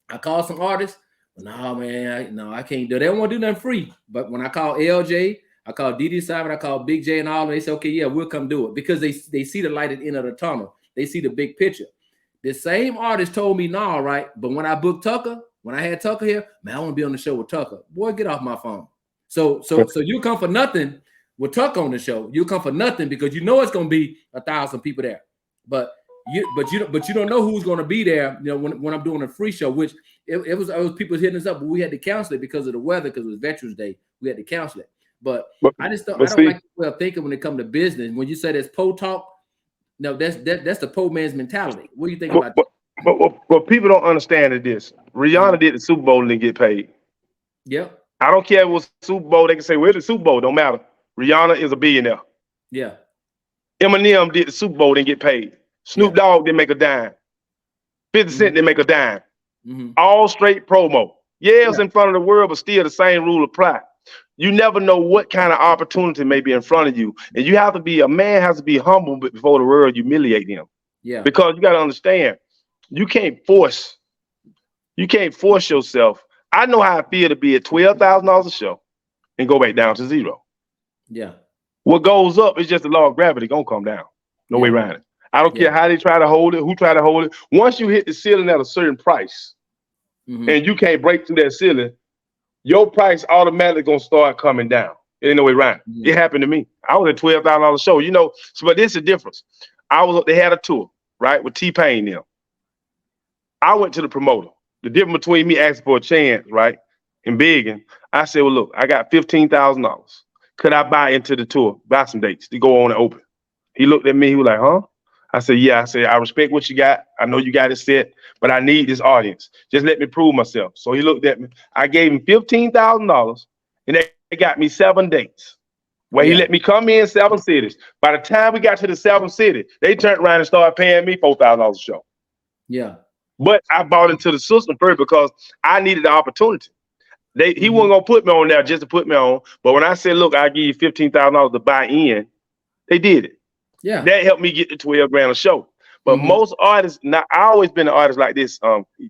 I called some artists. No, man, I can't do it. They don't want to do nothing free. But when I call LJ, I call DD Simon, I call Big J and all, and they say, okay, yeah, we'll come do it because they see the light at the end of the tunnel. They see the big picture. The same artist told me, no, right? But when I booked Tucker, when I had Tucker here, man, I want to be on the show with Tucker. Boy, get off my phone. So you come for nothing with Tucker on the show. You come for nothing because it's going to be 1,000 people there. But you don't know who's going to be there. When I'm doing a free show, which it was people hitting us up, but we had to cancel it because of the weather, because it was Veterans Day. We had to cancel it. But I just don't. I don't like the way of thinking when it comes to business. When you say there's po talk, no, that's the po man's mentality. What do you think about that? But people don't understand is this. Rihanna did the Super Bowl and didn't get paid. Yep. I don't care if it was Super Bowl. They can say, well, the Super Bowl don't matter. Rihanna is a billionaire. Yeah. Eminem did the Super Bowl, didn't get paid. Snoop Dogg didn't make a dime. 50 Cent didn't make a dime. All straight promo. Yeah, it's in front of the world, but still the same rule apply. You never know what kind of opportunity may be in front of you. And a man has to be humble before the world humiliate him. Yeah. Because you got to understand, you can't force yourself. I know how I feel to be at $12,000 a show and go back down to zero. Yeah. What goes up is just the law of gravity gonna come down. No way around it. I don't care how they try to hold it, who try to hold it. Once you hit the ceiling at a certain price and you can't break through that ceiling, your price automatically gonna start coming down. It ain't no way around it. It happened to me. I was at $12,000 show, but this is the difference. They had a tour, right, with T-Pain now. I went to the promoter. The difference between me asking for a chance, right, and begging, I said, well, look, I got $15,000. Could I buy into the tour, buy some dates to go on and open? He looked at me, he was like, huh? I said, yeah. I said, I respect what you got. I know you got it set, but I need this audience. Just let me prove myself. So he looked at me. I gave him $15,000 and they got me 7 dates. Where he let me come in 7 cities. By the time we got to the 7th city, they turned around and started paying me $4,000 a show. Yeah. But I bought into the system first because I needed the opportunity. He Mm-hmm. wasn't gonna put me on there just to put me on. But when I said, look, I give you $15,000 to buy in, they did it. Yeah. That helped me get to 12 grand a show. But Mm-hmm. most artists, now I always been an artist like this,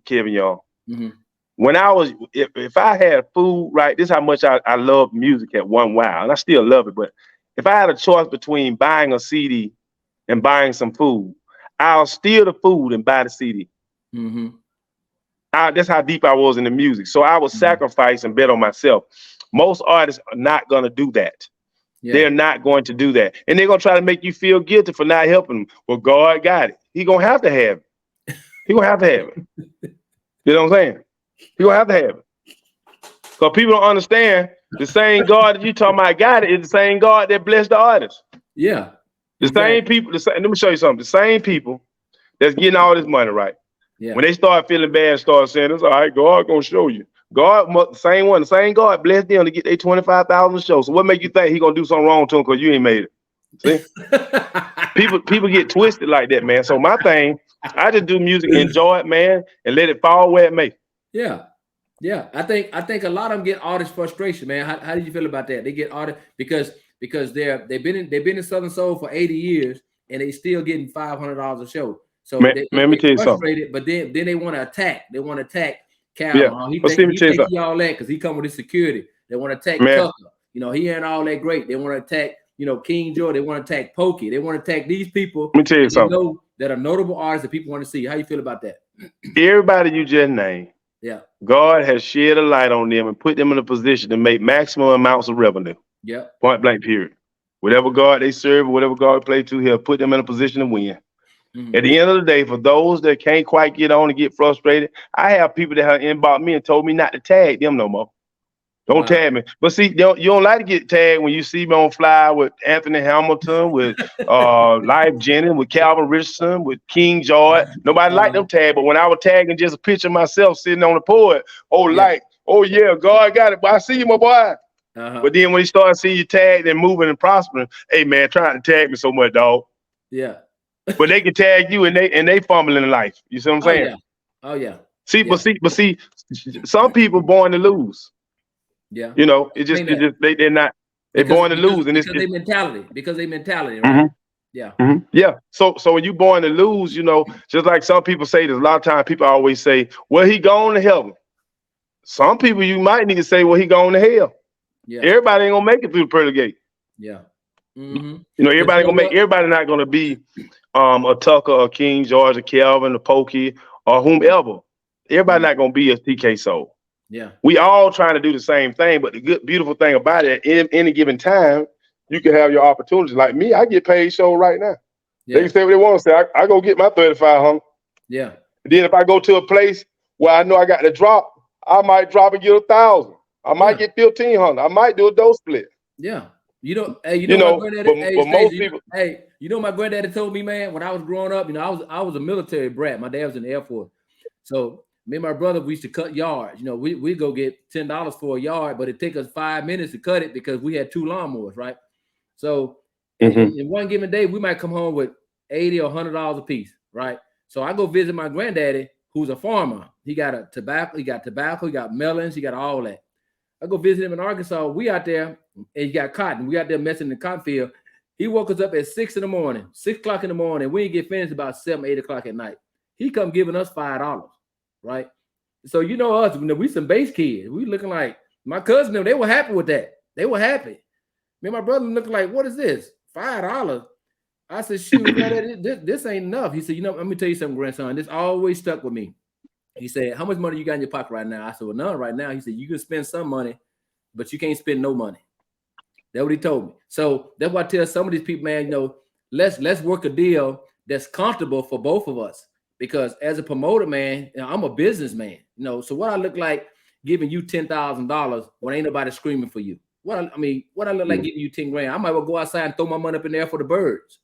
Kevin Young. Mm-hmm. When I was, if I had food, right, this is how much I love music at one wow, and I still love it. But if I had a choice between buying a CD and buying some food, I'll steal the food and buy the CD. Mm-hmm. That's how deep I was in the music. So I would Mm-hmm. sacrifice and bet on myself. Most artists are not gonna do that. Yeah. They're not going to do that. And they're gonna try to make you feel guilty for not helping them. Well, God got it. He gonna have to have it. He gonna have to have it. You know what I'm saying? He gonna have to have it. Because people don't understand the same God that you talking about got it is the same God that blessed the artist. Yeah. The Exactly. same people, let me show you something. The same people that's getting all this money, right? Yeah. When they start feeling bad, start saying, it's all right, God gonna show you. God, the same God blessed them to get their 25,000 shows. So what make you think he gonna do something wrong to them because you ain't made it? See? People get twisted like that, man. So my thing, I just do music, enjoy it, man, and let it fall where it may. Yeah. Yeah. I think a lot of them get artist frustration, man. How do you feel about that? They get artist because they've been in Southern Soul for 80 years and they still getting $500 a show. So Man, they let me tell you something. frustrated, but then they want to attack. They want to attack Cal. Yeah. He But see, let me tell you think he something. all that because he come with his security. They want to attack Man. Tucker. You know, he ain't all that great. They want to attack, King George. They want to attack Pokey. They want to attack these people. Let me tell you something. Know that are notable artists that people want to see. How you feel about that? Everybody you just named, Yeah. God has shed a light on them and put them in a position to make maximum amounts of revenue. Yeah. Point blank, period. Whatever God they serve, or whatever God play to, he'll put them in a position to win. Mm-hmm. At the end of the day, for those that can't quite get on and get frustrated, I have people that have inboxed me and told me not to tag them no more. Don't tag me. But see, you don't like to get tagged when you see me on Fly with Anthony Hamilton, with Life Jennings, with Calvin Richardson, with King George. Nobody like them tag, but when I was tagging just a picture of myself sitting on the port, yeah, God got it. But I see you, my boy. But then when he started seeing you tagged and moving and prospering, hey man, trying to tag me so much, dog. Yeah. But they can tag you and they fumbling in life. You see what I'm saying? Oh yeah. See, but see, some people born to lose. Yeah. They're not. They're born to lose, and because they mentality, right? Mm-hmm. Yeah. Mm-hmm. Yeah. So when you born to lose, just like some people say, there's a lot of times people always say, well, he gone to heaven. Some people you might need to say, well, he gone to hell. Yeah. Everybody ain't gonna make it through the pearly gate. Yeah. Mm-hmm. Everybody not gonna be a Tucker, a King George, a Kelvin, a Pokey, or whomever. Everybody not gonna be a TK Soul. Yeah. We all trying to do the same thing, but the good, beautiful thing about it, in any given time, you can have your opportunities. Like me, I get paid show right now. Yeah. They can say what they want to say. I go get my 3,500. Yeah. And then if I go to a place where I know I got to drop, I might drop and get 1,000. I might get 1,500. I might do a dough split. Yeah. My granddaddy, but most people. My granddaddy told me, man, when I was growing up, I was a military brat. My dad was in the Air Force. So me and my brother, we used to cut yards. We go get $10 for a yard, but it take us 5 minutes to cut it because we had 2 lawnmowers, right? So in one given day, we might come home with $80 or $100 a piece, right? So I go visit my granddaddy, who's a farmer. He got tobacco, he got melons, he got all that. I go visit him in Arkansas. We out there, and he got cotton. We out there messing in the cotton field. He woke us up at 6 o'clock in the morning. We didn't get finished about 7, 8 o'clock at night. He come giving us $5. Right. So us, we some base kids. We looking like my cousin, they were happy with that. They were happy. Me and my brother looking like, what is this? $5. I said, shoot, this ain't enough. He said, let me tell you something, grandson. This always stuck with me. He said, how much money you got in your pocket right now? I said, well, none right now. He said, you can spend some money, but you can't spend no money. That's what he told me. So that's why I tell some of these people, man, let's work a deal that's comfortable for both of us. Because as a promoter, man, I'm a businessman. So what I look like giving you $10,000 when ain't nobody screaming for you? What I look like giving you 10 grand? I might well go outside and throw my money up in there for the birds.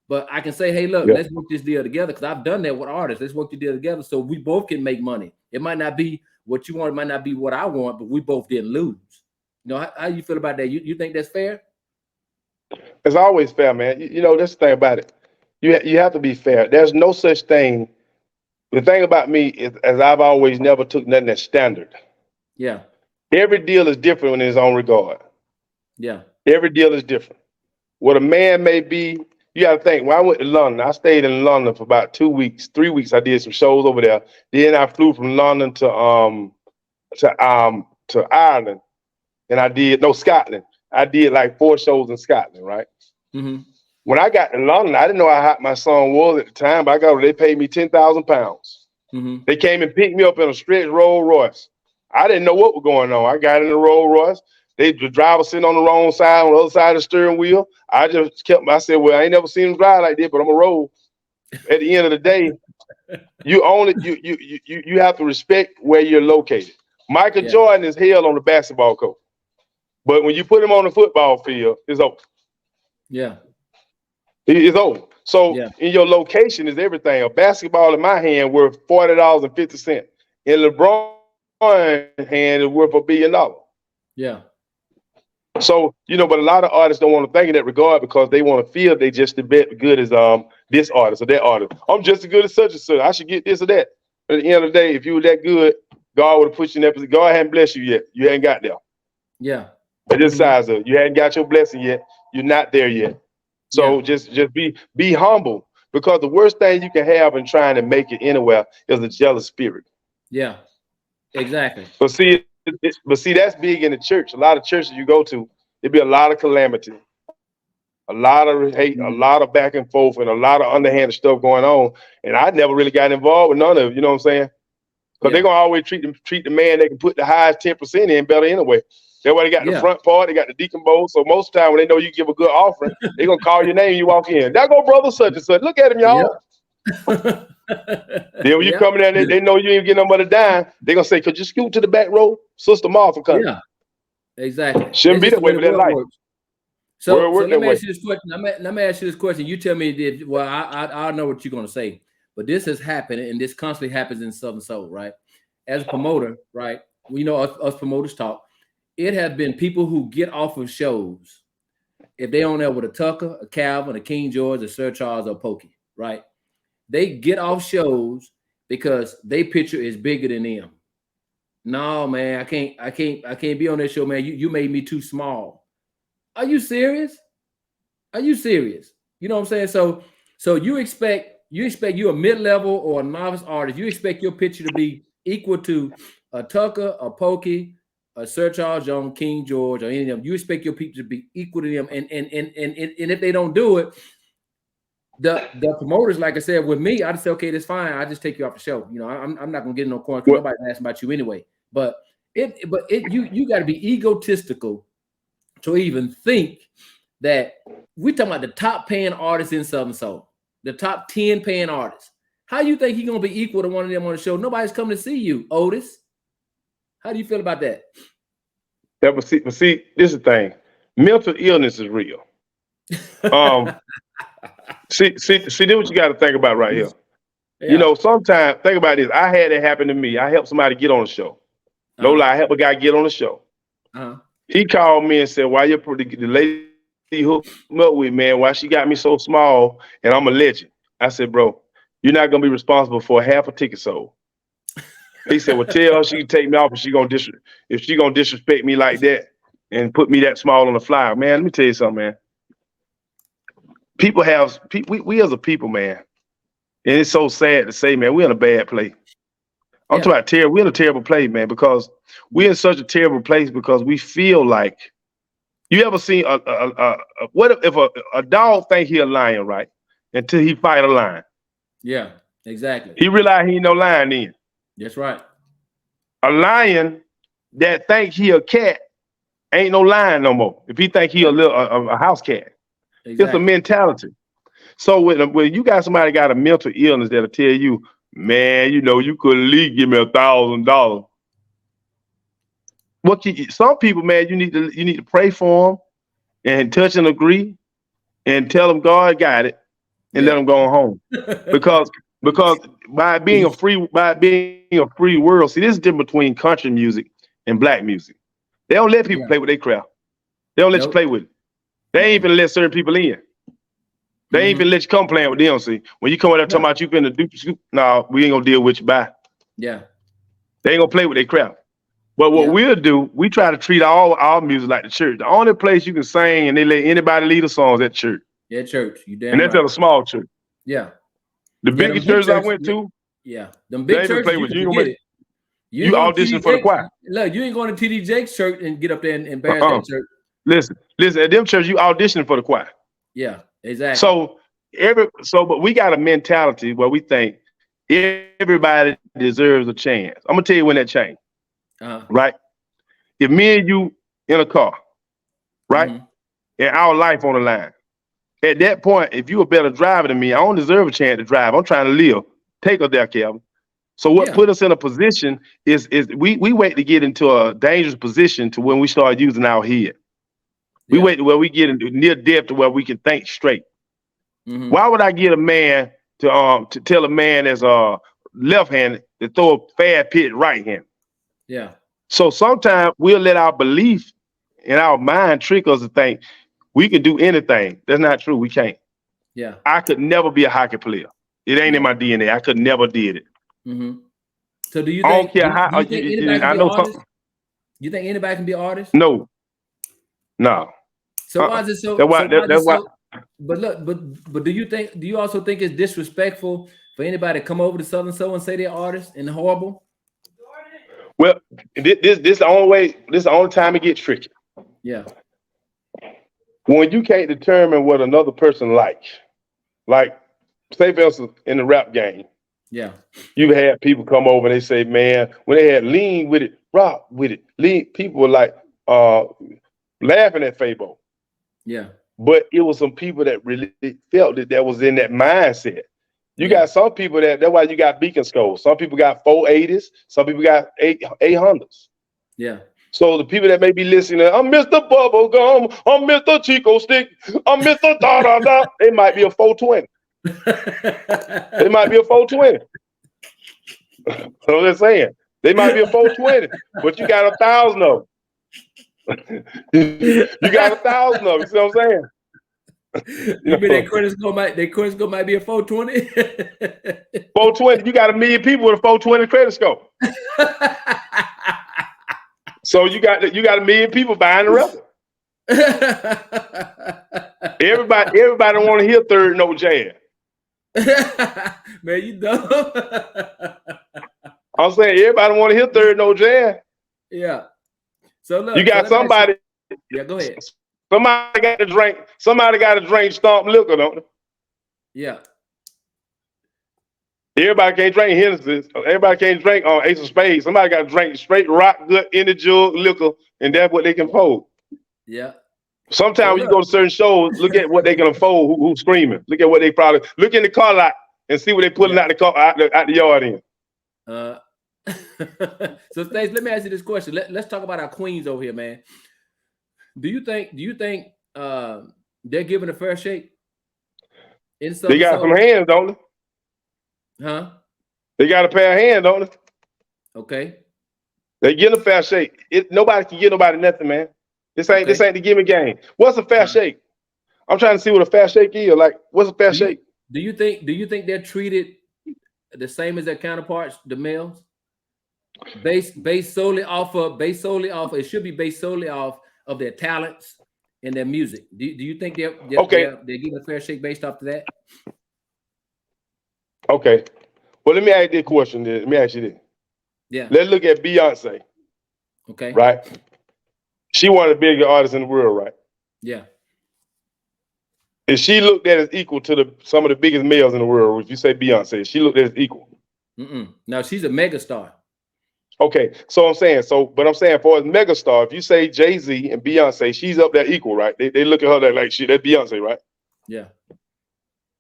But I can say, hey, look, let's work this deal together, because I've done that with artists. Let's work the deal together so we both can make money. It might not be what you want, it might not be what I want, but we both didn't lose. How you feel about that? You think that's fair? It's always fair, man. That's the thing about it. You have to be fair. There's no such thing The thing about me is, as I've always never took nothing as standard. Yeah. Every deal is different in its own regard. Yeah. Every deal is different. What a man may be, you got to think. When I went to London, I stayed in London for about 2 weeks, 3 weeks. I did some shows over there. Then I flew from London to Ireland, and I did Scotland. I did like 4 shows in Scotland, right? Mm-hmm. When I got to London, I didn't know how hot my son was at the time, but they paid me £10,000. Mm-hmm. They came and picked me up in a stretch Rolls Royce. I didn't know what was going on. I got in the Rolls Royce. The driver sitting on the wrong side, on the other side of the steering wheel. I said, well, I ain't never seen him drive like this, but I'm gonna roll. At the end of the day, you have to respect where you're located. Michael Jordan is held on the basketball court, but when you put him on the football field, it's over. Yeah. It's over. So in your location is everything. A basketball in my hand worth $40.50. In LeBron's hand is worth $1 billion. Yeah. So, but a lot of artists don't want to think in that regard because they want to feel they just as good as this artist or that artist. I'm just as good as such and such. I should get this or that. But at the end of the day, if you were that good, God would have put you in that position. God hadn't blessed you yet. You hadn't got there. Yeah. At this size of you hadn't got your blessing yet. You're not there yet. So just be humble, because the worst thing you can have in trying to make it anywhere is a jealous spirit. Yeah. Exactly. But see, that's big in the church. A lot of churches you go to, there'd be a lot of calamity, a lot of hate, a lot of back and forth, and a lot of underhanded stuff going on. And I never really got involved with none of it. You know what I'm saying? Because they're gonna always treat the man they can put the highest 10% in better anyway. That's why they got the front part, they got the deacon bowl. So most of the time when they know you give a good offering, they're gonna call your name, you walk in. There go brother such and such. Look at him, y'all. Then when you come in there, they know you ain't getting no money dime. They're gonna say, could you scoot to the back row? Sister Martha coming. Yeah, exactly. Shouldn't be that way with that life. So let me ask you this question. Let me ask you this question. You tell me I know what you're gonna say, but this has happened, and this constantly happens in Southern Soul, right? As a promoter, right? We know us promoters talk. It has been people who get off of shows if they on there with a Tucker, a Calvin, a King George, a Sir Charles, or Pokey, right? They get off shows because they picture is bigger than them. No, man, I can't be on that show, man. You made me too small. Are you serious? Are you serious? You know what I'm saying? So you expect you're a mid-level or a novice artist. You expect your picture to be equal to a Tucker, a Pokey, a Sir Charles Jones, King George, or any of them. You expect your people to be equal to them, and if they don't do it, the promoters, like I said, with me, I just say, okay, that's fine. I just take you off the show. I'm not gonna get in no corner because nobody's asking about you anyway. But you got to be egotistical to even think that we're talking about the top paying artists in Southern Soul, the top 10 paying artists. How you think he's gonna be equal to one of them on the show? Nobody's coming to see you, Otis. How do you feel about that? Yeah, but see, this is the thing. Mental illness is real. See, this what you got to think about right here. Yeah. Sometimes, think about this. I had that happen to me. I helped somebody get on the show. No lie, I helped a guy get on the show. He called me and said, why the lady hooked me up with, man, why she got me so small and I'm a legend? I said, bro, you're not going to be responsible for half a ticket sold. He said, well, tell her she can take me off if she gonna disrespect me like that and put me that small on the flyer. Man, let me tell you something, man. We as a people, man, and it's so sad to say, man, we're in a bad place. I'm talking about terrible. We're in a terrible place, man, because we're in such a terrible place because we feel like, you ever seen what if a dog think he a lion, right? Until he fight a lion. Yeah, exactly. He realize he ain't no lion then. That's right. A lion that think he a cat ain't no lion no more. If he think he a house cat, exactly. It's a mentality. So when you got somebody got a mental illness that'll tell you, man, you could at least give me $1,000. Some people, man, you need to pray for them and touch and agree and tell them God got it and let them go home because by being a free world, see, this is different between country music and black music. They don't let people play with their crowd. They don't let you play with it. They ain't even let certain people in. They ain't finna let you come playing with them. See, when you come out there talking about you finna do, no, we ain't gonna deal with you. Bye. Yeah. They ain't gonna play with their crap. But what we'll do, we try to treat all our music like the church. The only place you can sing and they let anybody lead the songs at church. Yeah, church. You damn and that's right. at a small church. Yeah. The biggest churches I went to, them they big even churches, play you with can you. forget it. You audition for the choir. Look, you ain't going to TD Jake's church and get up there and embarrass that church. Listen, at them churches, you auditioning for the choir. Yeah, exactly. So but we got a mentality where we think everybody deserves a chance. I'm gonna tell you when that changed. Right? If me and you in a car, right? And our life on the line. At that point, if you a better driver than me, I don't deserve a chance to drive. I'm trying to live. Take us there, Kevin. So what put us in a position is we wait to get into a dangerous position to when we start using our head. We wait to where we get into near death to where we can think straight. Why would I get a man to tell a man that's left-handed to throw a fast pitch right-handed? Yeah. So sometimes we'll let our belief and our mind trick us to think we can do anything. That's not true. We can't. Yeah. I could never be a hockey player. It ain't in my DNA. I could never did it. So do you I think, don't care how. do you think anybody can be an artist? You think anybody can be an artist? No. So why is it so? That's why. But look, but do you also think it's disrespectful for anybody to come over to Southern Soul and say they're artists and horrible? Well, this the only way. This is the only time it gets tricky. Yeah. When you can't determine what another person likes, like say for instance in the rap game. Yeah. You've had people come over and they say, man, when they had lean with it, rock with it, lean, people were like laughing at Fabo. Yeah. But it was some people that really felt that was in that mindset. You got some people that's why you got beacon skulls. Some people got 480s, some people got 800s. Yeah. So the people that may be listening, I'm Mr. Bubblegum, I'm Mr. Chico Stick, I'm Mr. Da Da Da. They might be a 420. They might be a 420. So they're saying they might be a 420, but you got 1,000 of them. You got 1,000 of them. You see what I'm saying? You mean their credit score might be a 420? 420. You got 1 million people with a 420 credit score. So you got 1 million people buying the record. Everybody want to hear third note jazz. Man, you dumb. I'm saying everybody want to hear third note jazz. Yeah. So look, you got somebody. Yeah, go ahead. Somebody got to drink. Somebody got to drink stomp liquor, don't they? Yeah. Everybody can't drink Hennessy. Everybody can't drink on Ace of Spades. Somebody got to drink straight rock good in the jug liquor, and that's what they can afford. Yeah. Sometimes when you go to certain shows, look at what they can afford. Who's screaming? Look at what they probably look in the car lot and see what they pulling out the car out the yard in. So Stace, let me ask you this question. Let's talk about our queens over here, man. Do you think they're giving a fair shake? They got some hands, don't they? Huh? They got a pair of hands, don't they? Okay. They get a fair shake. Nobody can give nobody nothing, man. This ain't the gimme game. What's a fair shake? I'm trying to see what a fair shake is. Like, what's a fair shake? Do you think they're treated the same as their counterparts, the males? Based solely off. It should be based solely off of their talents and their music. Do you think they're getting a fair shake based off of that? Okay. Well, let me ask you this question. Let me ask you this. Yeah. Let's look at Beyonce. Okay. Right. She one of the biggest artists in the world, right? Yeah. Is she looked at as equal to some of the biggest males in the world? If you say Beyonce, she looked at as equal. No, she's a megastar. Okay, so I'm saying, for as megastar, if you say Jay-Z and Beyonce, she's up there equal, right? They look at her like that's Beyonce, right? Yeah.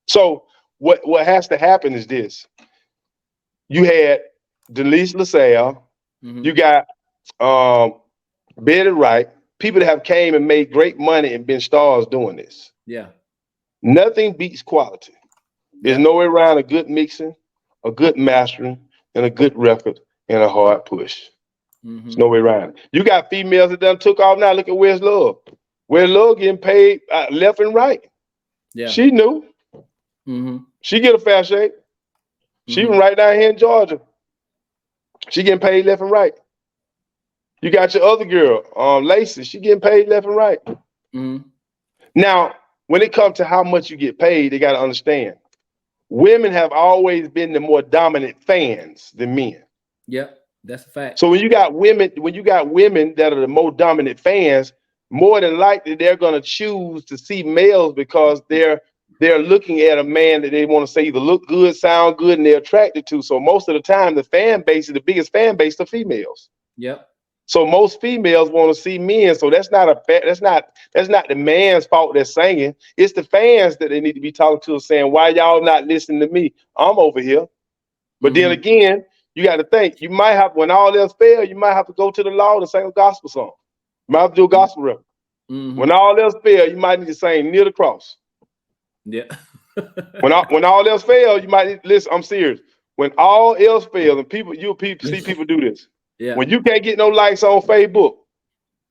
So what has to happen is this: you had Denise LaSalle, you got Betty Wright, people that have came and made great money and been stars doing this. Yeah. Nothing beats quality. There's no way around a good mixing, a good mastering, and a good record and a hard push. There's no way around it. You got females that done took off now. Look at Where's Love. Where's Love getting paid left and right. Yeah. She knew. She get a fair shake. She from right down here in Georgia. She getting paid left and right. You got your other girl, Lacey. She getting paid left and right. Now, when it comes to how much you get paid, they got to understand. Women have always been the more dominant fans than men. Yep, that's a fact. So when you got women that are the more dominant fans, more than likely they're going to choose to see males because they're looking at a man that they want to say either look good, sound good, and they're attracted to. So most of the time, the biggest fan base are females. Yep. So most females want to see men. So that's not the man's fault that's singing. It's the fans that they need to be talking to, saying, why y'all not listening to me? I'm over here. But then again, you got to think, you might have, when all else fails, you might have to go to the Lord and sing a gospel song. You might have to do a gospel record. When all else fails, you might need to sing Near the Cross. Yeah. when all else fails, you might need, listen, I'm serious. When all else fails, and you'll see people do this. Yeah. When you can't get no likes on Facebook,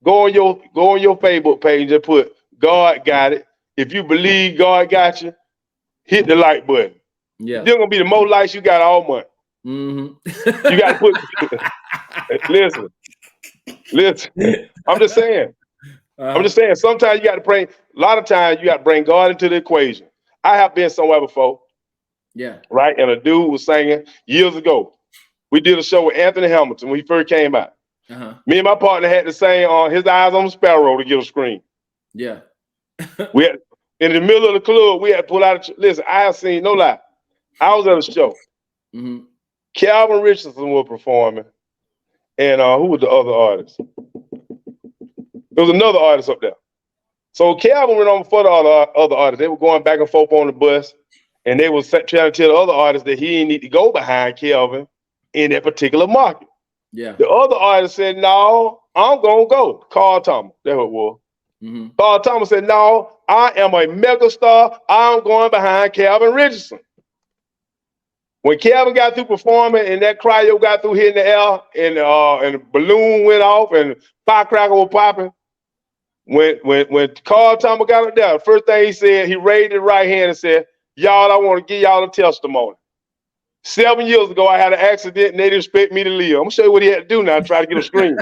go on your Facebook page and put God got it. If you believe God got you, hit the like button. Yeah. There's gonna be the most likes you got all month. You gotta put listen. I'm just saying. Sometimes you got to bring. A lot of times you got to bring God into the equation. I have been somewhere before. Yeah. Right, and a dude was singing years ago. We did a show with Anthony Hamilton when he first came out. Me and my partner had to sing on His Eyes on the Sparrow to get a screen. Yeah. We had, in the middle of the club, we had to pull out. Listen, I have seen, no lie. I was at a show. Calvin Richardson was performing, and who was the other artist? There was another artist up there. So Calvin went on for the other artists. They were going back and forth on the bus, and they were trying to tell the other artists that he didn't need to go behind Calvin in that particular market. Yeah. The other artist said, no, I'm going to go. Carl Thomas, that's what it was. Carl Thomas said, no, I am a megastar. I'm going behind Calvin Richardson. When Calvin got through performing and that cryo got through hitting the air and the balloon went off and firecracker was popping, when Carl Thomas got up there, the first thing he said, he raised his right hand and said, y'all, I want to give y'all a testimony. 7 years ago, I had an accident and they didn't expect me to live. I'm going to show you what he had to do now to try to get a screen.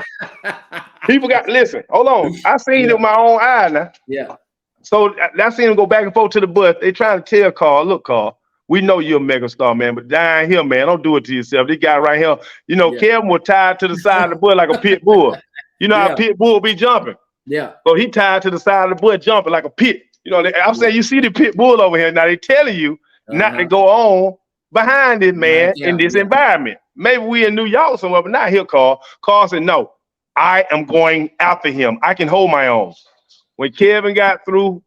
People listen, hold on. I seen it with my own eye now. Yeah. So I seen him go back and forth to the bus. They trying to tell Carl, look, Carl, we know you're a megastar, man, but down here, man, don't do it to yourself. This guy right here, Kevin was tied to the side of the bus like a pit bull. You know how a pit bull be jumping? Yeah. So he tied to the side of the bus jumping like a pit. I'm saying, you see the pit bull over here. Now they telling you not to go on behind this man in this environment. Maybe we in New York somewhere, but not here, Carl. Carl said, no, I am going after him. I can hold my own. When Kevin got through,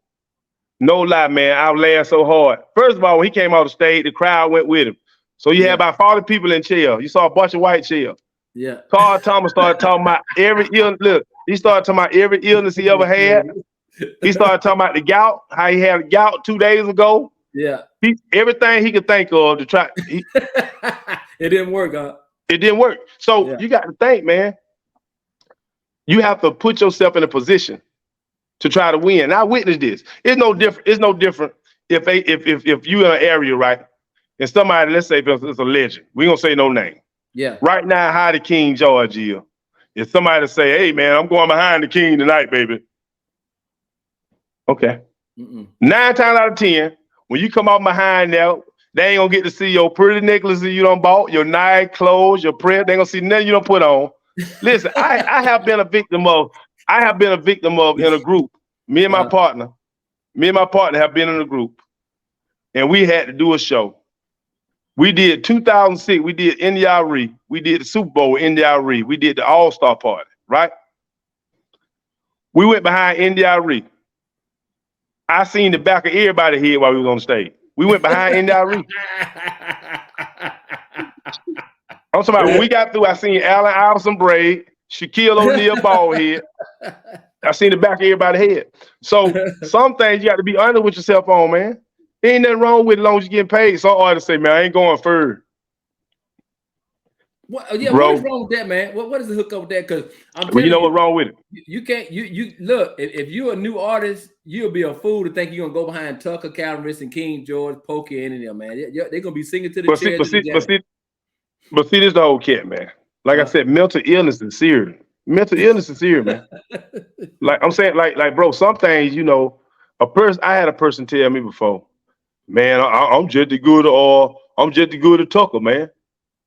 no lie, man, I laughed so hard. First of all, when he came off the stage, the crowd went with him. So you had about 40 people in chair. You saw a bunch of white chairs. Yeah. Carl Thomas started talking about every illness. Look, he started talking about every illness he ever had. He started talking about the gout, how he had a gout 2 days ago. Yeah. Everything he could think of to try. It didn't work, huh? It didn't work. So you got to think, man. You have to put yourself in a position to try to win. And I witnessed this. It's no different. It's no different if you in an area, right? And somebody, let's say it's a legend. We gonna say no name. Yeah. Right now, how the King George is. If somebody say, hey man, I'm going behind the King tonight, baby. Okay. 9 times out of 10, when you come out behind there, they ain't gonna get to see your pretty necklaces you done bought, your nice clothes, your prayer. They ain't gonna see nothing you don't put on. Listen, I have been a victim of in a group. Me and my partner have been in a group, and we had to do a show. We did 2006. We did NDRE. We did the Super Bowl NDRE. We did the All-Star Party, right? We went behind NDRE. I seen the back of everybody's head while we was on stage. We went behind NDRE. I'm talking about when we got through, I seen Allen Iverson braid, Shaquille O'Neal bald head. I seen the back of everybody's head. So some things you got to be honest with yourself on, man. There ain't nothing wrong with it as long as you're getting paid. Some artists say, man, I ain't going third. What? Yeah, what is bro. wrong with that, man? What is the hook up with that? Because I'm Well, you telling know you, what's wrong with it? you can't. You look. If you're a new artist, you'll be a fool to think you're gonna go behind Tucker, Calvin, and King George, Pokey, and any of them, man. They're gonna be singing to the But see, chairs but and the see, but jamming. see, but see, this the whole cat, man. Like I Uh, said, mental illness is serious. Mental illness is serious, man. Like I'm saying, like, bro, some things, a person. I had a person tell me before, man, I'm just as good, or I'm just as good as Tucker, man.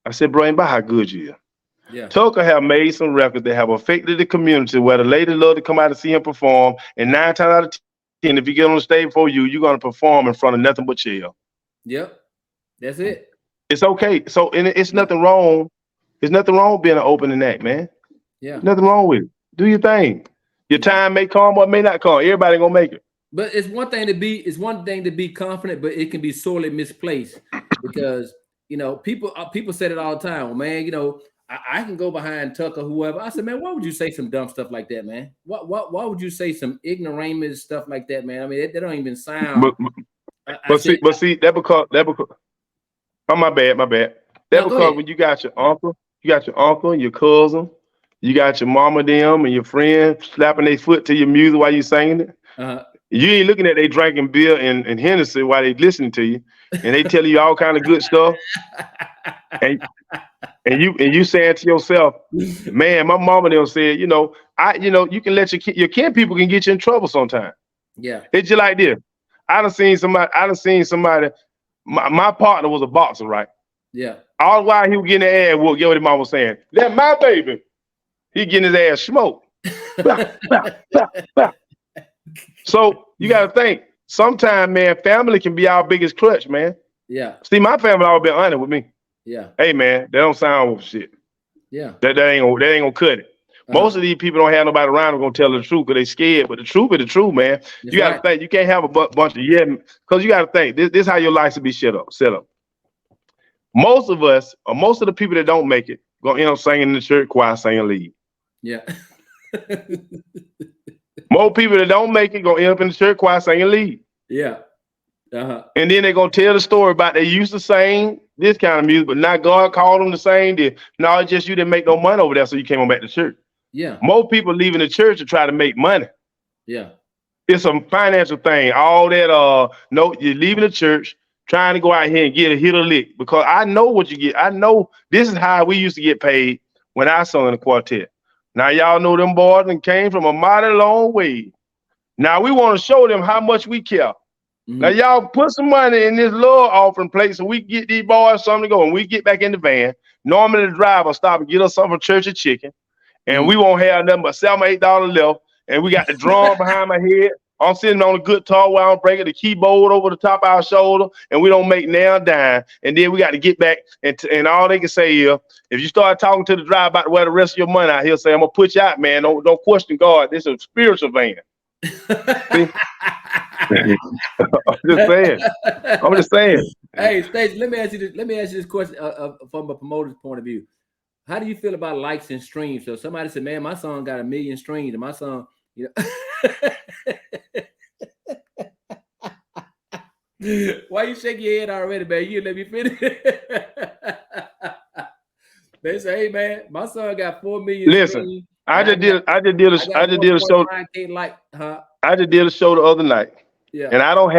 I said, bro, ain't about how good you are. yeah, Tucker have made some records that have affected the community where the ladies love to come out and see him perform. And 9 times out of 10, if you get on the stage for you, you're gonna perform in front of nothing but chill. yep. That's it. It's okay. So and it's Yeah, nothing wrong. There's nothing wrong with being an opening act, man. yeah, There's nothing wrong with it. Do your thing. Your yeah. time may come or may not come. Everybody gonna make it. But it's one thing to be confident, but it can be sorely misplaced because people said it all the time. Well, man, I can go behind Tucker, whoever. I said, man, why would you say some dumb stuff like that, man? Why would you say some ignoramus stuff like that, man? I mean, that don't even sound. But I but said, see, that because oh my bad. That no, go because ahead. when you got your uncle, your cousin, you got your mama them and your friend slapping their foot to your music while you singing it. Uh, You ain't looking at they drinking beer and Hennessy while they listening to you, and they telling you all kind of good stuff, and and you saying to yourself, man, my mama them said, you can let your kin people can get you in trouble sometimes. yeah, It's just like this. I done seen somebody. My partner was a boxer, right? yeah, All the while he was getting his ass whooped, get what his mama was saying. That's my baby. He getting his ass smoked. Bah, bah, bah, bah. So you got to think. Sometimes, man, family can be our biggest crutch, man. yeah, See, my family always been honest with me. yeah, Hey, man, that don't sound with shit. yeah. That ain't gonna cut it. Uh, Most of these people don't have nobody around who gonna tell the truth because they scared. But the truth is the truth, man. that's You got to right. think. You can't have a bunch of yeah, because you got to think. This how your life should be set up. Most of us, or most of the people that don't make it, gonna end up singing in the church choir, singing lead. Yeah, Most people that don't make it gonna end up in the church choir singing lead. yeah. Uh-huh. And then they're gonna tell the story about they used to sing this kind of music, but now God called them to sing this. No, it's just you didn't make no money over there, so you came on back to church. Yeah, Most people leaving the church to try to make money. yeah, It's a financial thing. All that no, you're leaving the church, trying to go out here and get a hit a lick. Because I know what you get. I know this is how we used to get paid when I sung in the quartet. Now y'all know them boys and came from a mighty long way. Now we want to show them how much we care. Now mhm, y'all put some money in this love offering plate so we can get these boys something to go. And we get back in the van. Normally the driver stop and get us something from Church of Chicken. And mhm. we won't have nothing but $7 or $8 left. And we got the drum behind my head. I'm sitting on a guitar while I'm breaking the keyboard over the top of our shoulder, and we don't make now dime. And then we got to get back, and all they can say is, if you start talking to the driver about where the rest of your money out, he'll say, "I'm gonna put you out, man. Don't question God. This is a spiritual van." See, I'm just saying. I'm just saying. Hey, Stacy, let me ask you this. Let me ask you this question from a promoter's point of view. How do you feel about likes and streams? So somebody said, "Man, my song got 1,000,000 streams, and my song, you know." Why you shake your head already, man? You let me finish. They say, "Hey, man, my son got 4,000,000 Listen, streams, I and just did. I just did. I I got just did a show. 1.5K like, huh?" I just did a show the other night. Yeah. And I don't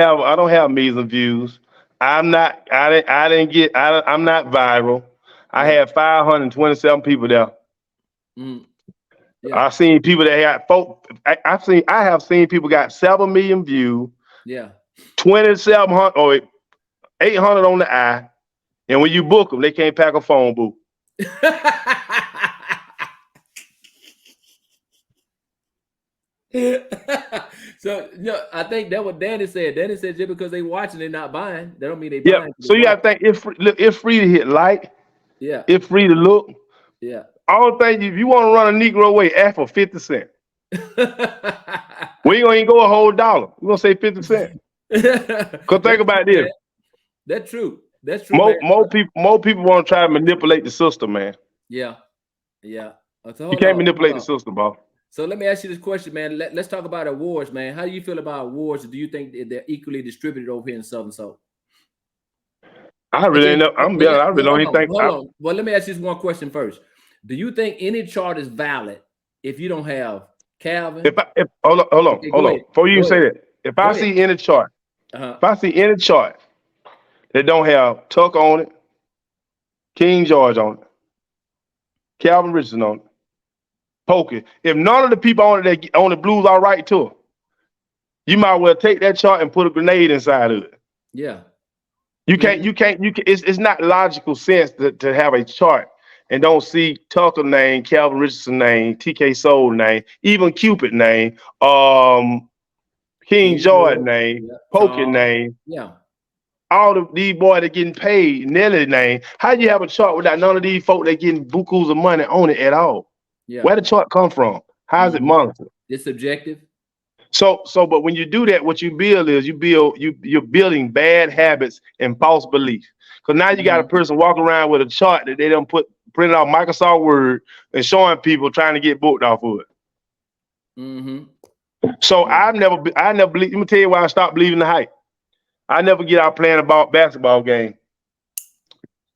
have millions of views. I'm not I didn't get I'm not viral. I Yeah. had 527 people there. Mm, yeah. I seen people that had folk. I have seen people got 7 million views, Yeah. 2,700 or 800 on the eye, and when you book them, they can't pack a phone booth. So I think that what Danny said. Danny said just because they watching, they're not buying. That don't mean they Yeah, buying. They so you watch. got to think it's free to hit like, Yeah, it's free to look. yeah. All thing if you want to run a Negro way, ask for 50 cents. We ain't gonna even go a whole dollar. We're gonna say 50 cents. Cause think That's about true, this. man. That's true. That's true, man. More people want to try to manipulate the system, man. Yeah, yeah. So You hold can't on, hold manipulate the on. system, bro. So let me ask you this question, man. Let's talk about awards, man. How do you feel about awards? Do you think they're equally distributed over here in Southern Soul? I really ain't know. I'm being honest, I really don't even think. Hold on. Well, let me ask you this one question first. Do you think any chart is valid if you don't have Calvin? If hold on. Before you say that, if I see any chart, if I see any chart that don't have Tuck on it, King George on it, Calvin Richardson on it, Pokey, if none of the people on it that on the blues are right to it, you might well take that chart and put a grenade inside of it. Yeah. You can't. It's not logical sense to have a chart and don't see Tucker name, Calvin Richardson name, TK Soul name, even Cupid name, King George name, Pokey name. Yeah. All of these boys that getting paid, Nelly name. How you have a chart without none of these folk that getting bukus of money on it at all? Yeah. Where the chart come from? How's it monitored? It's subjective. But when you do that, what you build is you're building bad habits and false beliefs. Because now you got a person walking around with a chart that they don't printed out Microsoft Word and showing people trying to get booked off of it. So I never believe. Let me tell you why I stopped believing the hype. I never get out playing a basketball game.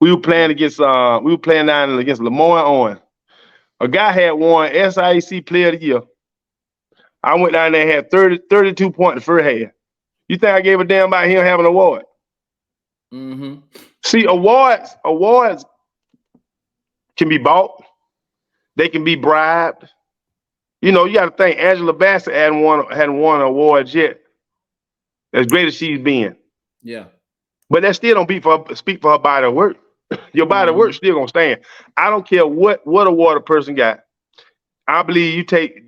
We were playing down against Lemoyne Owen. A guy had won SIAC Player of the Year. I went down there and had 32 points the first half. You think I gave a damn about him having an award? See, awards can be bought. They can be bribed. You know, you got to think Angela Bassett hadn't won awards yet. As great as she's been. Yeah. But that still don't speak for her body of work. Your body of work still gonna stand. I don't care what award a person got. I believe you take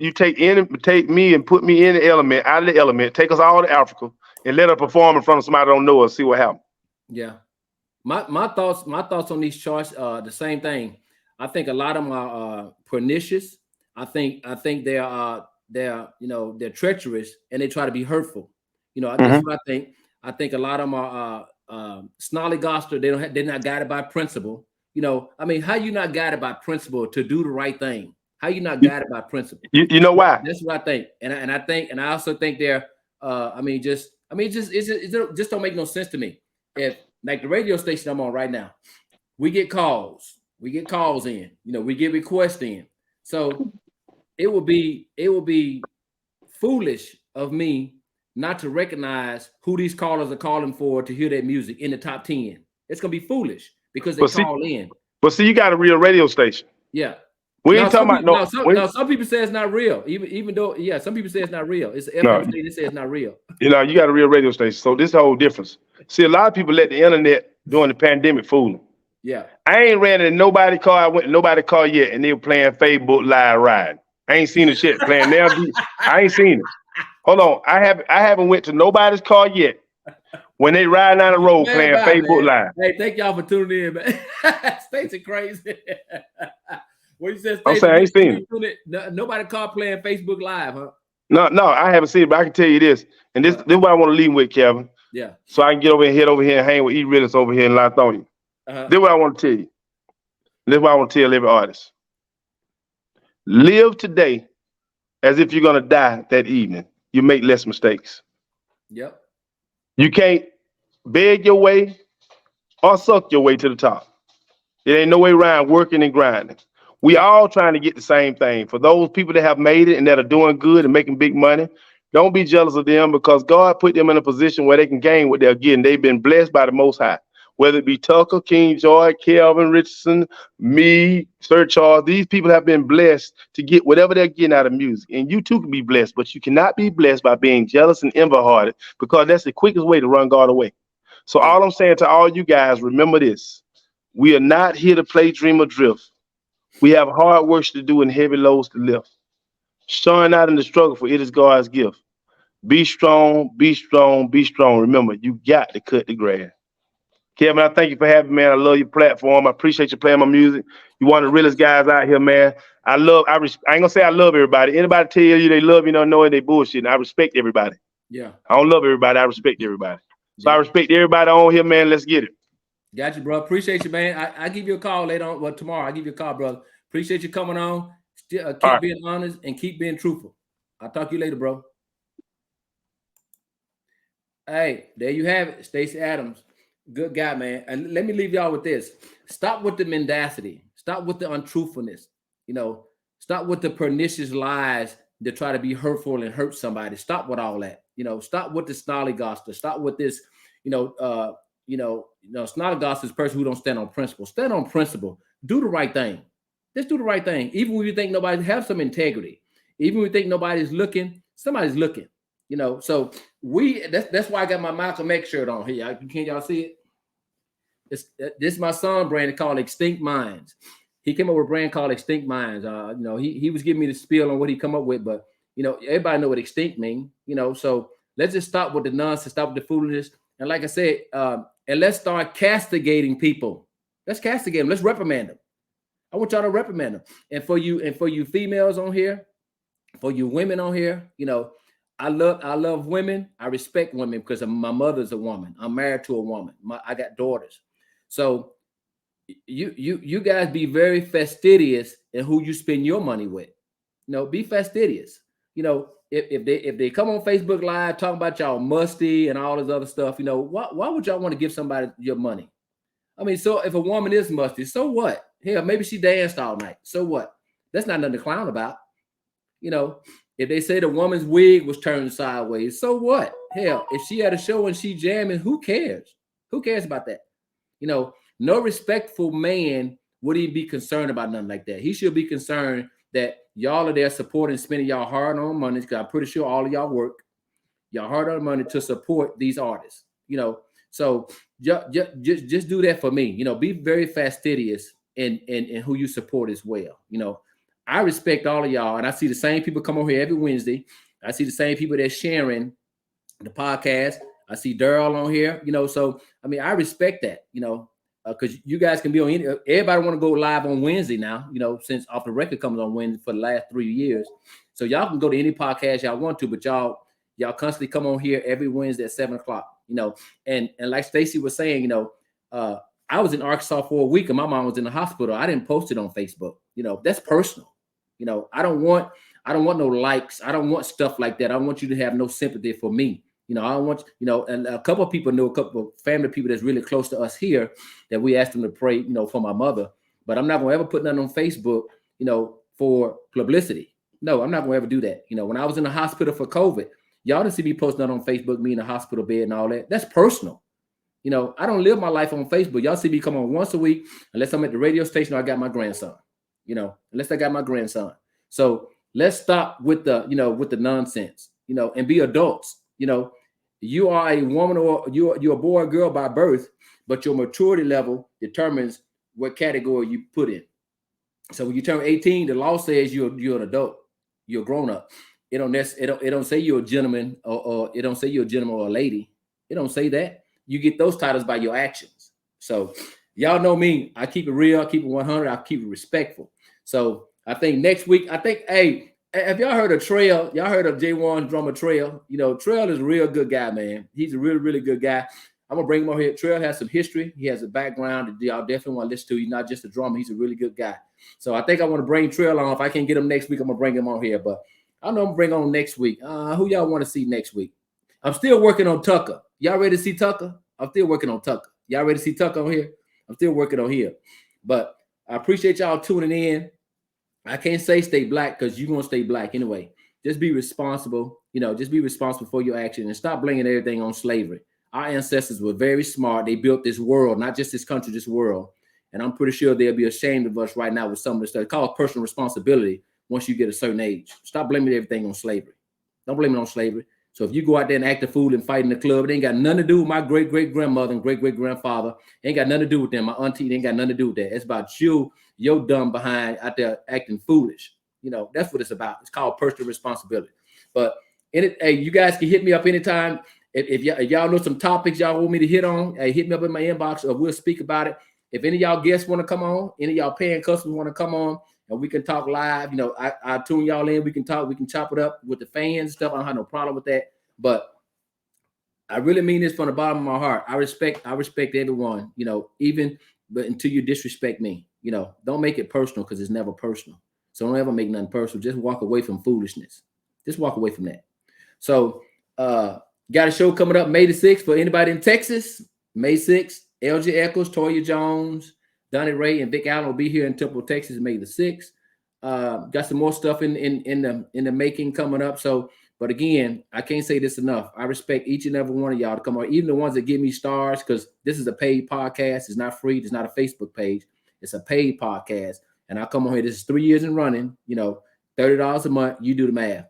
me and put me in the element, out of the element, take us all to Africa and let us perform in front of somebody that don't know us, see what happens. Yeah. My thoughts on these charts the same thing. I think a lot of them are pernicious. I think they're treacherous and they try to be hurtful. You know, that's what I think. I think a lot of them are snollygoster. They're not guided by principle. You know, I mean, how you not guided by principle to do the right thing? How you not guided by principle? You know why? That's what I think. And I also think they're it just don't make no sense to me. If like the radio station I'm on right now, we get calls in, you know, we get requests in. So it would be foolish of me not to recognize who these callers are calling for to hear that music in the top 10. It's gonna be foolish because they call in. But see, you got a real radio station. Yeah. We ain't talking about some people say it's not real. Even though, yeah, some people say it's not real. It's FM station, they say it's not real. You know, you got a real radio station. So this is a whole difference. See, a lot of people let the internet during the pandemic fool them. Yeah. I ain't ran in nobody's car. I went to nobody's car yet, and they were playing Facebook Live Ride. I ain't seen the shit playing there. I ain't seen it. Hold on. I haven't went to nobody's car yet when they riding down the road playing Facebook Live. Hey, thank y'all for tuning in, man. Staci crazy. What you said, I'm saying I ain't seen it. Nobody called playing Facebook Live, huh? No, I haven't seen it, but I can tell you this. And this is what I want to leave with, Kevin. Yeah. So I can get over and head over here and hang with E-Realist over here in Lithonia. This is what I want to tell you. This is what I want to tell every artist. Live today as if you're going to die that evening. You make less mistakes. Yep. You can't beg your way or suck your way to the top. There ain't no way around working and grinding. We all trying to get the same thing. For those people that have made it and that are doing good and making big money, don't be jealous of them because God put them in a position where they can gain what they're getting. They've been blessed by the Most High. Whether it be Tucker, King George, Calvin Richardson, me, Sir Charles, these people have been blessed to get whatever they're getting out of music. And you too can be blessed, but you cannot be blessed by being jealous and envy-hearted because that's the quickest way to run God away. So all I'm saying to all you guys, remember this. We are not here to play dream or drift. We have hard work to do and heavy loads to lift. Showing out in the struggle, for it is God's gift. Be strong, be strong, be strong. Remember, you got to cut the grass. Kevin, I thank you for having me, man. I love your platform. I appreciate you playing my music. You're one of the realest guys out here, man. I ain't gonna say I love everybody. Anybody tell you they love you, don't know it, they bullshit. I respect everybody. Yeah. I don't love everybody. I respect everybody. So I respect everybody on here, man. Let's get it. Got you, bro. Appreciate you, man. I give you a call later on. Well, tomorrow I'll give you a call, brother. Appreciate you coming on. Still, keep being honest and keep being truthful. I'll talk to you later, bro. Hey, there you have it. Staci Adams. Good guy, man. And let me leave y'all with this. Stop with the mendacity. Stop with the untruthfulness. You know, stop with the pernicious lies that try to be hurtful and hurt somebody. Stop with all that. You know, stop with the snolly gospel. Stop with this, snolly gospel is a person who don't stand on principle. Stand on principle. Do the right thing. Just do the right thing. Even when you think nobody have some integrity. Even when you think nobody's looking, somebody's looking. You know, so that's why I got my Malcolm X shirt on here. Can y'all see it? This is my son brand called Extinct Minds. He came up with a brand called Extinct Minds. He was giving me the spiel on what he come up with, but everybody know what extinct mean. So let's just stop with the nonsense, stop with the foolishness, and like I said, and let's start castigating people. Let's castigate them. Let's reprimand them. I want y'all to reprimand them. And for you females on here, for you women on here, I love women. I respect women because my mother's a woman. I'm married to a woman. I got daughters. So you guys be very fastidious in who you spend your money with. Be fastidious. If they come on Facebook Live talking about y'all musty and all this other stuff, why would y'all want to give somebody your money? I mean, so if a woman is musty, so what? Hell, maybe she danced all night. So what? That's not nothing to clown about. If they say the woman's wig was turned sideways, so what? Hell, if she had a show and she jamming, who cares? Who cares about that? No respectful man would even be concerned about nothing like that. He should be concerned that y'all are there supporting, spending y'all hard-earned money, because I'm pretty sure all of y'all work y'all hard-earned money to support these artists. So just do that for me. Be very fastidious in who you support as well. I respect all of y'all, and I see the same people come over here every Wednesday. I see the same people that's sharing the podcast. I see Daryl on here, so I mean, I respect that, because you guys can be on everybody want to go live on Wednesday now, since Off the Record comes on Wednesday for the last 3 years. So y'all can go to any podcast y'all want to, but y'all constantly come on here every Wednesday at 7:00, and like Staci was saying, I was in Arkansas for a week and my mom was in the hospital. I didn't post it on Facebook. That's personal. I don't want no likes. I don't want stuff like that. I want you to have no sympathy for me. I don't want, and a couple of people know, a couple of family people that's really close to us here that we asked them to pray, for my mother. But I'm not going to ever put nothing on Facebook, for publicity. No, I'm not going to ever do that. When I was in the hospital for COVID, y'all didn't see me posting nothing on Facebook, me in the hospital bed and all that. That's personal. I don't live my life on Facebook. Y'all see me come on once a week, unless I'm at the radio station or I got my grandson, unless I got my grandson. So let's stop with the, with the nonsense, and be adults. You are a woman or you're a boy or girl by birth, but your maturity level determines what category you put in. So when you turn 18, the law says you're an adult, you're a grown up. It don't say you're a gentleman or it don't say you're a gentleman or a lady. It don't say that. You get those titles by your actions. So y'all know me. I keep it real. I keep it 100. I keep it respectful. So I think next week, hey, have y'all heard of Trail? Y'all heard of J1 drummer Trail? Trail is a real good guy, man. He's a really, really good guy. I'm going to bring him over here. Trail has some history. He has a background that y'all definitely want to listen to. He's not just a drummer. He's a really good guy. So I think I want to bring Trail on. If I can get him next week, I'm going to bring him on here. But I know I'm going to bring on next week. Who y'all want to see next week? I'm still working on Tucker. Y'all ready to see Tucker? I'm still working on Tucker. Y'all ready to see Tucker on here? I'm still working on here. But I appreciate y'all tuning in. I can't say stay black because you're going to stay black anyway. Just be responsible. Just be responsible for your action and stop blaming everything on slavery. Our ancestors were very smart. They built this world, not just this country, this world. And I'm pretty sure they'll be ashamed of us right now with some of the stuff. It's called personal responsibility once you get a certain age. Stop blaming everything on slavery. Don't blame it on slavery. So if you go out there and act a fool and fight in the club, it ain't got nothing to do with my great-great-grandmother and great-great-grandfather. It ain't got nothing to do with them. My auntie, it ain't got nothing to do with that. It's about you, your dumb behind out there acting foolish. That's what it's about. It's called personal responsibility. But hey, you guys can hit me up anytime. If y'all know some topics y'all want me to hit on, hey, hit me up in my inbox or we'll speak about it. If any of y'all guests want to come on, any of y'all paying customers want to come on, and we can talk live, I tune y'all in. We can talk, we can chop it up with the fans and stuff. I don't have no problem with that. But I really mean this from the bottom of my heart. I respect everyone, even but until you disrespect me, don't make it personal because it's never personal. So don't ever make nothing personal. Just walk away from foolishness. Just walk away from that. So got a show coming up May the 6th for anybody in Texas. May 6th, LG Eccles, Toya Jones, Donnie Ray, and Vic Allen will be here in Temple, Texas, May the 6th. Got some more stuff in the making coming up. So, but again, I can't say this enough. I respect each and every one of y'all to come on, even the ones that give me stars, because this is a paid podcast. It's not free. It's not a Facebook page. It's a paid podcast. And I come on here. This is 3 years in running, $30 a month. You do the math,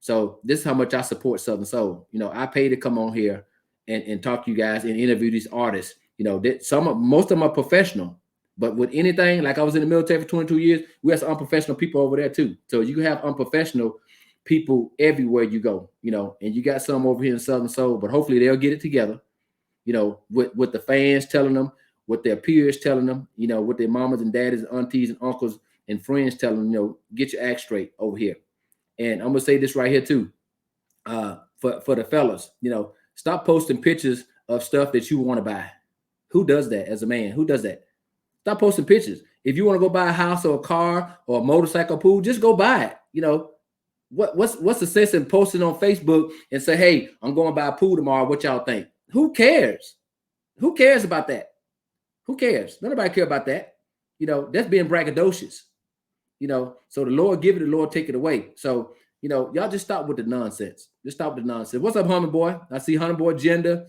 So this is how much I support Southern Soul. I pay to come on here and talk to you guys and interview these artists. Most of them are professional. But with anything, like I was in the military for 22 years, we have some unprofessional people over there too. So you can have unprofessional people everywhere you go, and you got some over here in Southern Soul, but hopefully they'll get it together, with the fans telling them, with their peers telling them, with their mamas and daddies, and aunties and uncles and friends telling them, get your act straight over here. And I'm going to say this right here too, for the fellas, stop posting pictures of stuff that you want to buy. Who does that as a man? Who does that? Stop posting pictures. If you want to go buy a house or a car or a motorcycle pool, just go buy it. What's the sense in posting on Facebook and say, hey, I'm going to buy a pool tomorrow. What y'all think? Who cares? Who cares about that? Who cares? Nobody care about that. That's being braggadocious. So the Lord give it, the Lord take it away. So, y'all just stop with the nonsense. Just stop with the nonsense. What's up, Hunter Boy? I see Hunter Boy, Gender.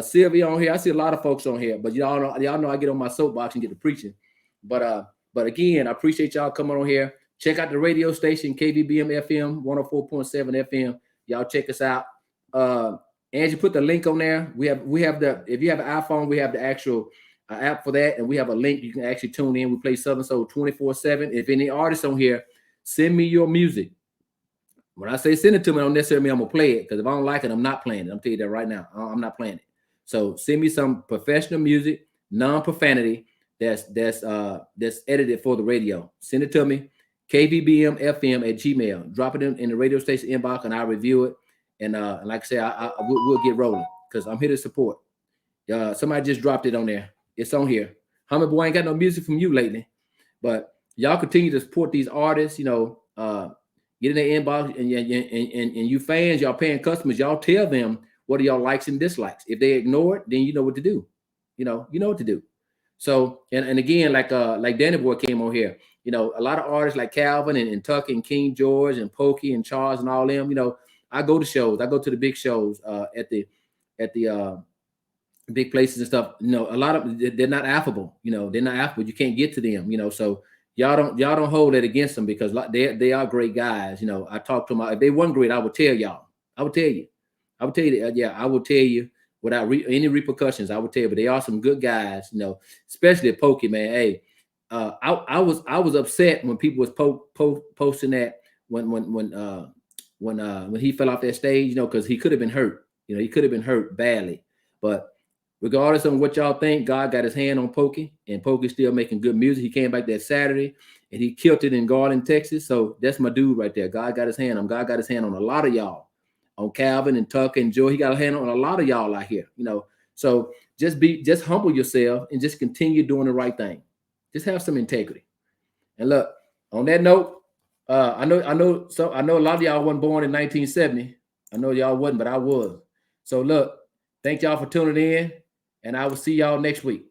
Sylvia on here. I see a lot of folks on here, but y'all know I get on my soapbox and get to preaching. But again, I appreciate y'all coming on here. Check out the radio station, KVBM FM 104.7 FM. Y'all check us out. Angie put the link on there. We have the, if you have an iPhone, we have the actual app for that, and we have a link you can actually tune in. We play Southern Soul 24/7. If any artists on here, send me your music. When I say send it to me, I don't necessarily mean I'm gonna play it, because if I don't like it, I'm not playing it. I'm telling you that right now. I'm not playing it. So send me some professional music, non-profanity, that's edited for the radio. Send it to me, kvbmfm@gmail. Drop it in the radio station inbox, and I'll review it. And like I said, we'll get rolling, because I'm here to support. Somebody just dropped it on there. It's on here. Hummer Boy ain't got no music from you lately, but y'all continue to support these artists. Get in their inbox, and you fans, y'all paying customers, y'all tell them what are y'all likes and dislikes. If they ignore it, then you know what to do. You know what to do. So, and again, like Danny Boy came on here, a lot of artists like Calvin and Tuck and King George and Pokey and Charles and all them, I go to shows. I go to the big shows at the big places and stuff. A lot of, they're not affable. They're not affable. You can't get to them. So y'all don't hold that against them, because they are great guys. I talk to them. If they weren't great, I would tell y'all. I would tell you that. Yeah, I will tell you without any repercussions. I would tell you, but they are some good guys. Especially at Pokey, man. Hey, I was upset when people was posting that when he fell off that stage. Because he could have been hurt. He could have been hurt badly. But regardless of what y'all think, God got his hand on Pokey, and Pokey's still making good music. He came back that Saturday, and he killed it in Garland, Texas. So that's my dude right there. God got his hand on. God got his hand on a lot of y'all. On Calvin and Tuck and Joe, he got a hand on a lot of y'all out here. So just humble yourself and just continue doing the right thing. Just have some integrity. And look, on that note, I know a lot of y'all wasn't born in 1970. I know y'all wasn't, but I was. So look, thank y'all for tuning in, and I will see y'all next week.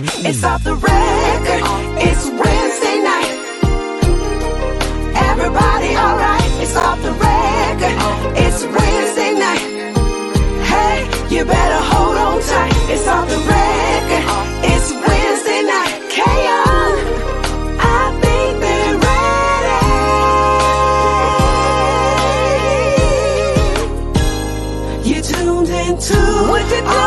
night. It's off the record. It's Wednesday night. Everybody alright. It's off the record. It's Wednesday night. Hey, you better hold on tight. It's off the record. It's Wednesday night. K.O. I think they're ready. You tuned into what you do.